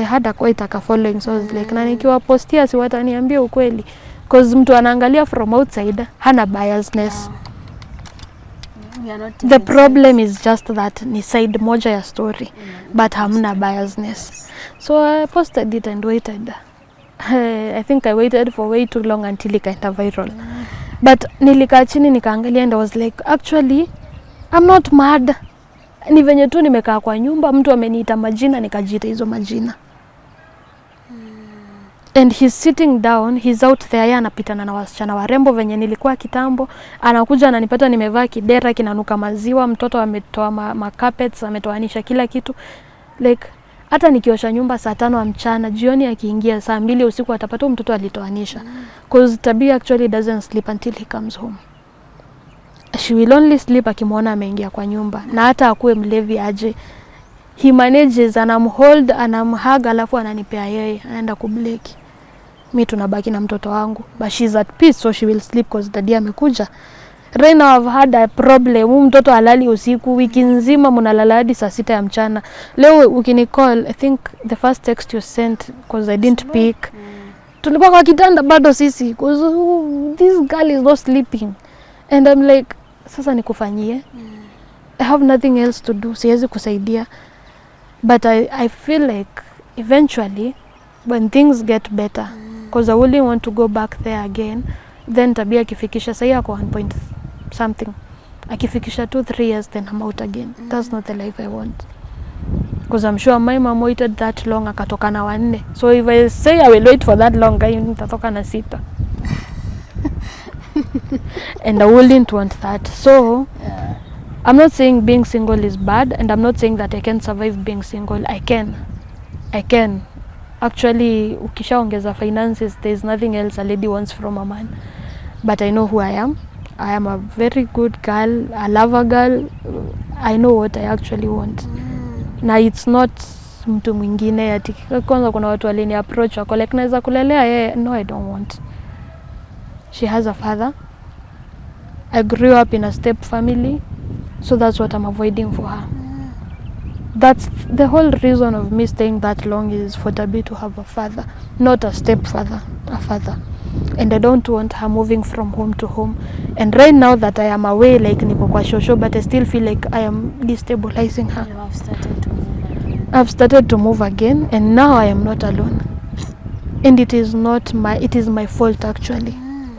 had a quite a following. So I was like, na nikiwa postia si wataniambia ukweli, because mtu anaangalia from outside hana biasness. The problem is just that ni side moja ya story, but hamna biasness. So I posted it and waited. I think I waited for way too long until it kind of viral. But nilikaa chini nikaangalia and I was like, actually I'm not mad. Ni venye tu nimekaa kwa nyumba, mtu ameniita majina nikajiita hizo majina. And he's sitting down, he's out there, yeye anapitana na wasichana warembo venye nilikuwa kitambo. Anakuja ananipata nimevaa kidera kinanuka maziwa, mtoto ametoa carpets, ametoanisha kila kitu. Like hata nikiosha nyumba saa 5 mchana, jioni akiingia saa 2 usiku atapata mtoto alitoanisha. Because Tabia actually doesn't sleep until he comes home. She will only sleep akimwona ameingia kwa nyumba. Na hata akuwe mlevi aje, he manages, anamhold, anamhug, alafu ananipea yeye, anaenda kubleki. Mimi tunabaki na mtoto wangu. But she's at peace, so she will sleep because daddy amekuja. Right now I've had a problem. Mtoto halali usiku, wiki nzima mnalala hadi saa 6 ya mchana. Leo ukinicall, I think the first text you sent, because I didn't pick. Tulikuwa kwa kitanda bado sisi, because this girl is not sleeping. And I'm like, sasa nikufanyie? I have nothing else to do. Siwezi kusaidia. But I feel like eventually when things get better, because I wouldn't want to go back there again, then Tabia akifikisha sahi ako 1 point something, akifikisha 2-3 years, then I'm out again. That's not the life I want. Because I'm sure my mom waited that long, akatoka na 4. So if I say I will wait for that long, nitatoka na 6. And I wouldn't want that. So I'm not saying being single is bad, and I'm not saying that I can survive being single. I can. Actually, ukishaongeza finances, there's nothing else a lady wants from a man. But I know who I am. I am a very good girl. I love a girl. I know what I actually want. Na it's not mtu mwingine ati kwanza kuna watu walini approach wako like naweza kulelea yeye. No, I don't want. She has a father. I grew up in a step family, so that's what I'm avoiding for her. That's the whole reason of me staying that long, is for Tabi to have a father, not a stepfather, a father. And I don't want her moving from home to home. And right now that I am away, like niko kwa shosho, but I still feel like I am destabilizing her. You have started to move again. I've started to move again, and now I am not alone. And it is my fault actually.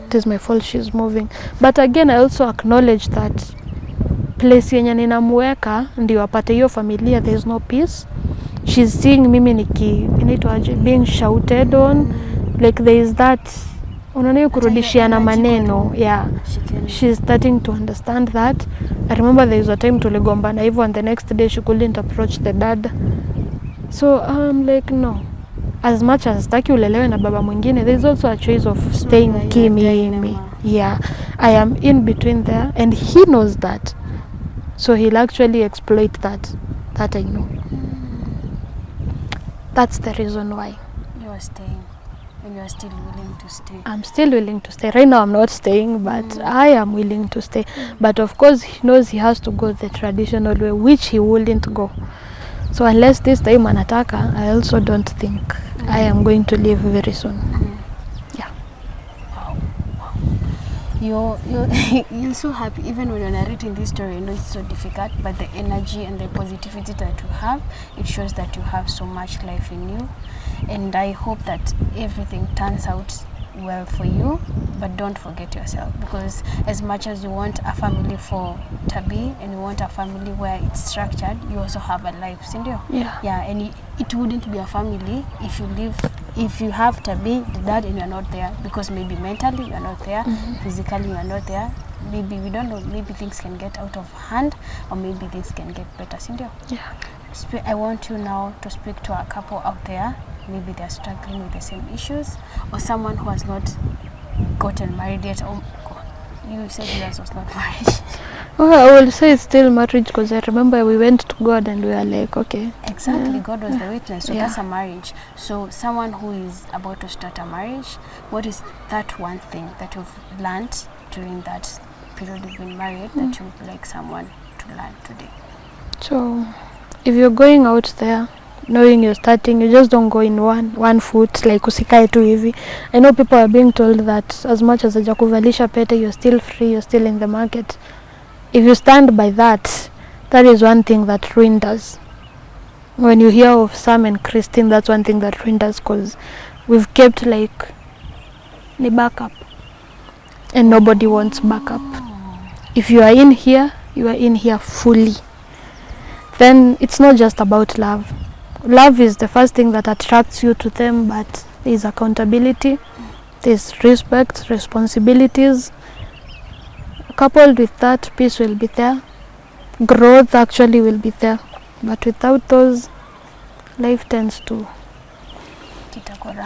It is my fault she's moving. But again, I also acknowledge that place yenye ninamweka ndio apate hiyo familia, there is no peace. She's seeing mimi inaitwaje, being shouted on, like there is that unaona kurudishiana maneno. Yeah, she's starting to understand that. I remember there was a time tuligombana hivyo, and the next day she couldn't approach the dad. So I'm like, no, as much as taki ulelewe na baba mwingine, there is also a choice of staying kimi. Yeah, I am in between there, and he knows that. So he'll actually exploit that I know. That's the reason why you are staying, and you are still willing to stay. I'm still willing to stay. Right now I'm not staying, but I am willing to stay. But of course he knows he has to go the traditional way, which he wouldn't go. So unless this time anataka, I also don't think I am going to leave very soon. Yeah. You're so happy even when you're narrating this story. You know it's so difficult, but the energy and the positivity that you have, it shows that you have so much life in you. And I hope that everything turns out well for you, but don't forget yourself, because as much as you want a family for Tabi and you want a family where it's structured, you also have a life, Cindy. Yeah. And it wouldn't be a family if you have Tabi, the dad, and you're not there, because maybe mentally you're not there, physically you're not there. Maybe we don't know, maybe things can get out of hand, or maybe things can get better, Cindy. Yeah. I want you now to speak to a couple out there. Maybe they're struggling with the same issues, or someone who has not gotten married yet. Oh, you said yours was not marriage. Oh, I will say it's still marriage, because I remember we went to God and we were like, okay. Exactly, God was the witness, so Yeah. that's a marriage. So someone who is about to start a marriage, what is that one thing that you've learned during that period you've been married that you would like someone to learn today? So if you're going out there knowing you're starting, you just don't go in one foot, like usikae tu hivi. I know people are being told that as much as hajakuvalisha pete, you're still free, you're still in the market. If you stand by that, that is one thing that ruined us. When you hear of Sam and Christine, that's one thing that ruined us, because we've kept like the backup, and nobody wants backup. If you are in here, you are in here fully. Then it's not just about love. Love is the first thing that attracts you to them, but there is accountability, there's respect, responsibilities. Coupled with that, peace will be there, growth actually will be there, but without those, life tends to,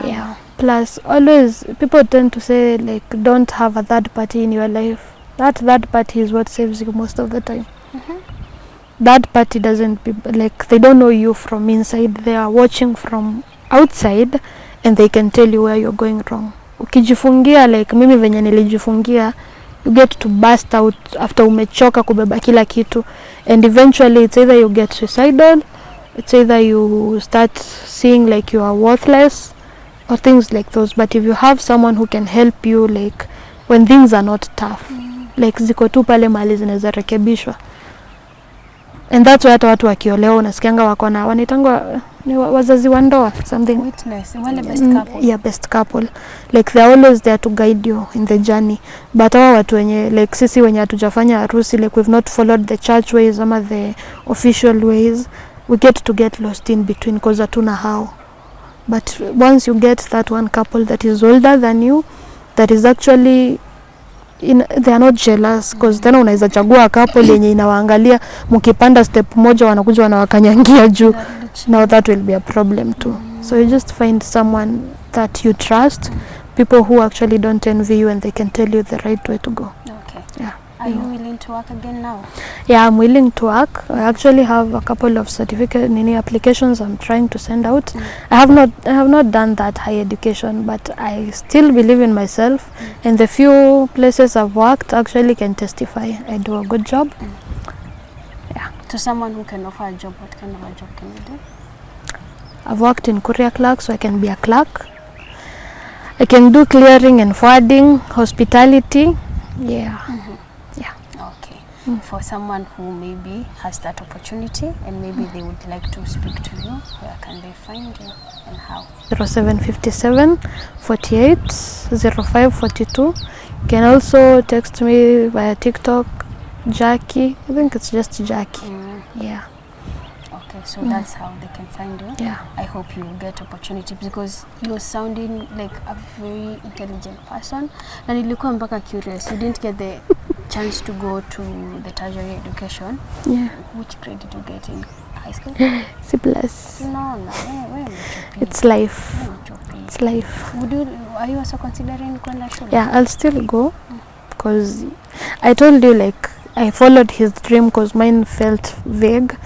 yeah. Plus, always people tend to say like, don't have a third party in your life. That third party is what saves you most of the time. That party doesn't be like, they don't know you from inside, they are watching from outside, and they can tell you where you're going wrong. Ukijifungia like mimi venye nilijifungia, you get to burst out after umechoka kubeba kila kitu, and eventually it's either you get suicidal, it's either you start seeing like you are worthless, or things like those. But if you have someone who can help you like when things are not tough, like ziko tu pale mahali zinaweza rekebishwa. And that's why hata watu wakiolewa unasikianga wako na wanaitangwa ni wazazi wa ndoa, something Witness, wale best couple. Yeah, best couple. Like they're always there to guide you in the journey. But hawa watu wenye like sisi wenye hatujafanya harusi, like we've not followed the church ways ama the official ways, we get lost in between because hatuna how. But once you get that one couple that is older than you, that is actually they are not jealous, because then unaweza chagua couple yenye inawaangalia mkipanda step moja wanakuja wanawakanyangia juu. Now that will be a problem too. So you just find someone that you trust, people who actually don't envy you, and they can tell you the right way to go. Okay. Yeah. Are you willing to work again now? Yeah, I'm willing to work. I actually have a couple of certificate applications I'm trying to send out. I have not done that high education, but I still believe in myself, and the few places I've worked actually can testify I do a good job. Yeah. To someone who can offer a job, what kind of a job can you do? I've worked in courier clerk, so I can be a clerk. I can do clearing and forwarding, hospitality. Yeah. Yeah. Okay. For someone who maybe has that opportunity and maybe they would like to speak to you, where can they find you and how? 0757 48 05 42. You can also text me via TikTok, Jackie. I think it's just Jackie. Yeah. Okay, so that's how they can find you. Yeah. I hope you get opportunity, because you're sounding like a very intelligent person. And nilikuwa mpaka curious. You didn't get the chance to go to the tertiary education. Yeah. Which grade did you get in high school? C plus. No. It's life. It's life. Are you also considering kwenda shule? Yeah, I'll still go, because I told you like I followed his dream because mine felt vague.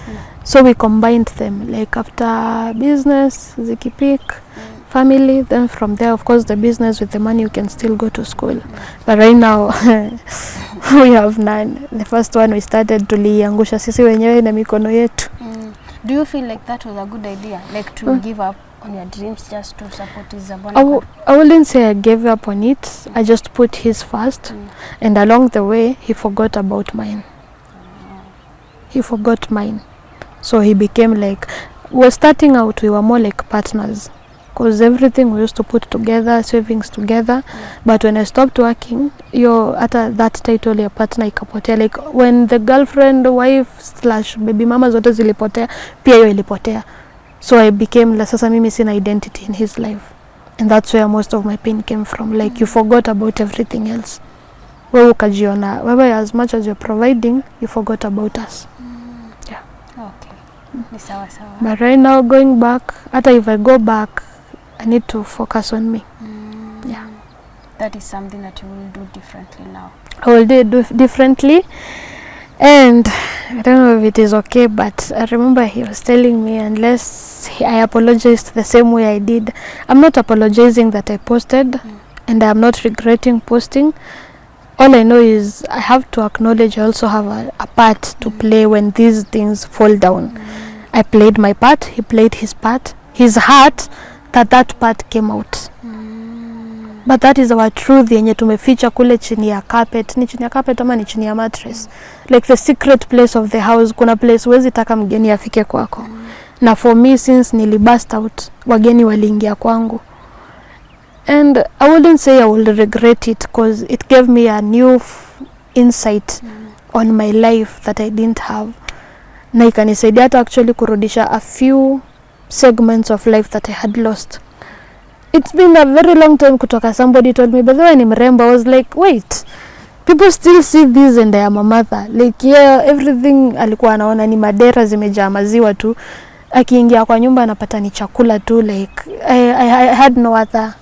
So we combined them, like after business, zikipik, family, then from there, of course, the business with the money, you can still go to school. But right now, we have none. The first one we started, tuliangusha sisi wenyewe na mikono yetu. Do you feel like that was a good idea, like to give up on your dreams just to support his Zabona? I wouldn't say I gave up on it. I just put his first, and along the way he forgot about mine. He forgot mine, so he became like, we were starting out, we were more like partners, because everything we used to put together, savings together. But when I stopped working, at that title ya partner ikapotea. Like when the girlfriend, wife / baby mama zote zilipotea, pia hiyo ilipotea. So I became la, sasa mimi sina identity in his life, and that's where most of my pain came from. Like you forgot about everything else. Wewe ukajiona wewe, as much as you're providing, you forgot about us. Yeah. Okay. Ni sawa sawa. But right now, going back, hata if I go back, I need to focus on me. Yeah. That is something that you will do differently now. I will do differently, and I don't know if it is okay, but I remember he was telling me, unless I apologized the same way I did. I'm not apologizing that I posted, and I'm not regretting posting. All I know is I have to acknowledge I also have a part to play when these things fall down. I played my part, he played his part. His heart that part came out. But that is our truth yenye tumeficha kule chini ya carpet. Ni chini ya carpet ama ni chini ya mattress. Like the secret place of the house. Kuna place huwezi taka mgeni afike kwako. Na for me, since nilibust out, wageni waliingia kwangu. And I wouldn't say I will regret it, because it gave me a new insight on my life that I didn't have. Na ikanisaidia hata actually kurudisha a few segments of life that I had lost. It's been a very long time kutoka somebody told me, but when ni mrembo, I was like, wait, people still see this and I am a mother. Like, yeah, everything alikuwa anaona ni madera zimejaa maziwa tu. Akiingia kwa nyumba anapata ni chakula tu. Like, I had no other.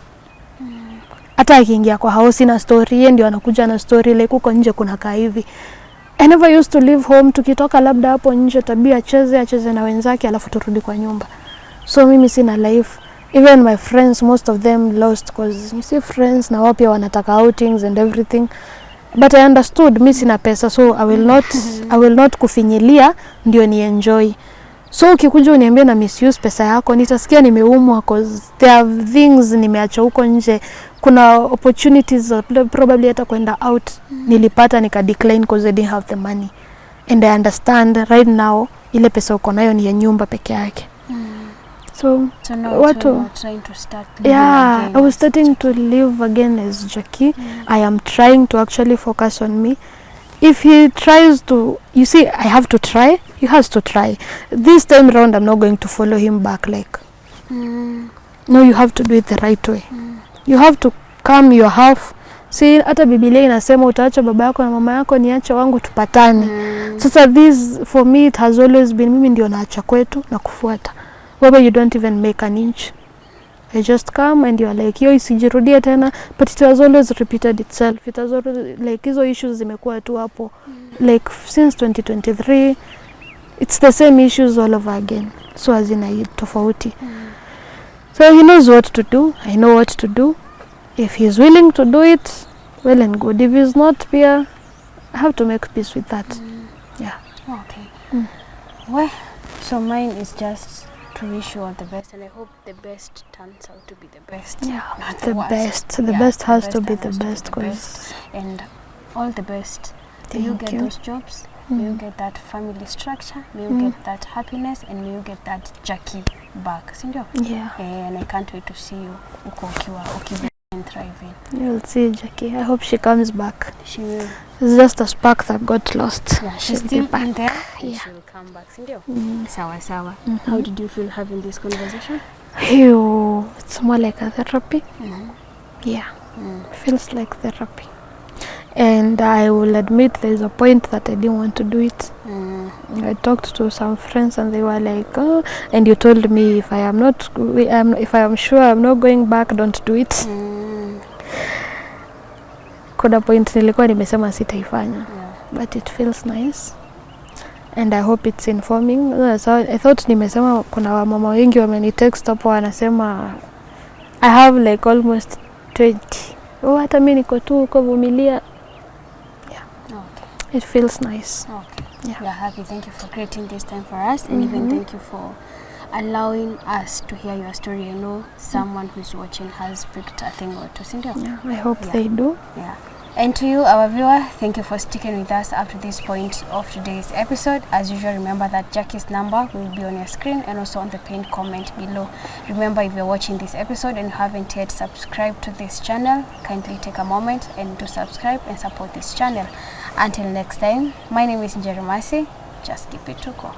Hata akiingia kwa house na story, yeye ndio anakuja na story, like uko nje kuna kaa hivi. I never used to leave home. Tukitoka labda hapo nje tabia acheze na wenzake alafu turudi kwa nyumba. So mimi sina life. Even my friends, most of them lost, because you see friends na wao pia wanataka outings and everything. But I understood mimi sina pesa, so I will not kufinyilia ndio ni enjoy. So ukikuja uniambie na misuse pesa yako, nitasikia nimeumwa, because there are things nimeacha huko nje. Kuna opportunities probably hata kwenda out nilipata nika decline because I didn't have the money. And I understand right now ile pesa uko nayo ni ya nyumba peke yake. So now you're trying to start living again. I was starting to live again as Jackie. I am trying to actually focus on me. If he tries to, you see, I have to try. He has to try. This time around, I'm not going to follow him back. Like, no, you have to do it the right way. You have to come your half. See, hata Biblia inasema utaacha baba yako na mama yako, niache wangu tupatane. Sasa this, for me, it has always been, mimi ndio naacha kwetu na kufuata. Where you don't even make an inch. I just come and you're like, yo isijirudie tena. But it has always repeated itself. It has always, like, hizo issues zimekuwa tu hapo. Like, since 2023, it's the same issues all over again. So as in a tofauti. So he knows what to do. I know what to do. If he's willing to do it, well and good. If he's not, I have to make peace with that. Yeah. Okay. Well, so mine is just to wish you all the best, and I hope the best turns out to be the best. Yeah, not the worst. best. The best has to be the best. And all the best. May you get those jobs. May you get that family structure. May you get that happiness, and may you get that Jackie back. Sindio? Yeah. And I can't wait to see you ukiwa and thriving. You'll see Jackie. I hope she comes back. She will. It's just a spark that got lost. Yeah, she's still back. in there. Yeah. She will come back. Sindio? Sawa. How did you feel having this conversation? It's more like a therapy. Yeah. Feels like therapy. And I will admit there's a point that I didn't want to do it. I talked to some friends and they were like, oh, and you told me if I am sure I'm not going back, don't do it. Kuna point nilikuwa nimesema sitaifanya. But it feels nice. And I hope it's informing. So I thought nimesema kuna wamama wengi wamenitext hapo wanasema I have like almost 20. Oh, hata mimi niko tu huko vumilia. Yeah. Okay. It feels nice. Okay. Yeah. We are happy. Thank you for creating this time for us, and even thank you for allowing us to hear your story. You know, someone who's watching has picked a thing or two. Yeah, I hope they do. Yeah. And to you, our viewer, thank you for sticking with us up to this point of today's episode. As usual, remember that Jackie's number will be on your screen and also on the pinned comment below. Remember, if you're watching this episode and you haven't yet subscribed to this channel, kindly take a moment and do subscribe and support this channel. Until next time, my name is Njerumasi. Just keep it tuko.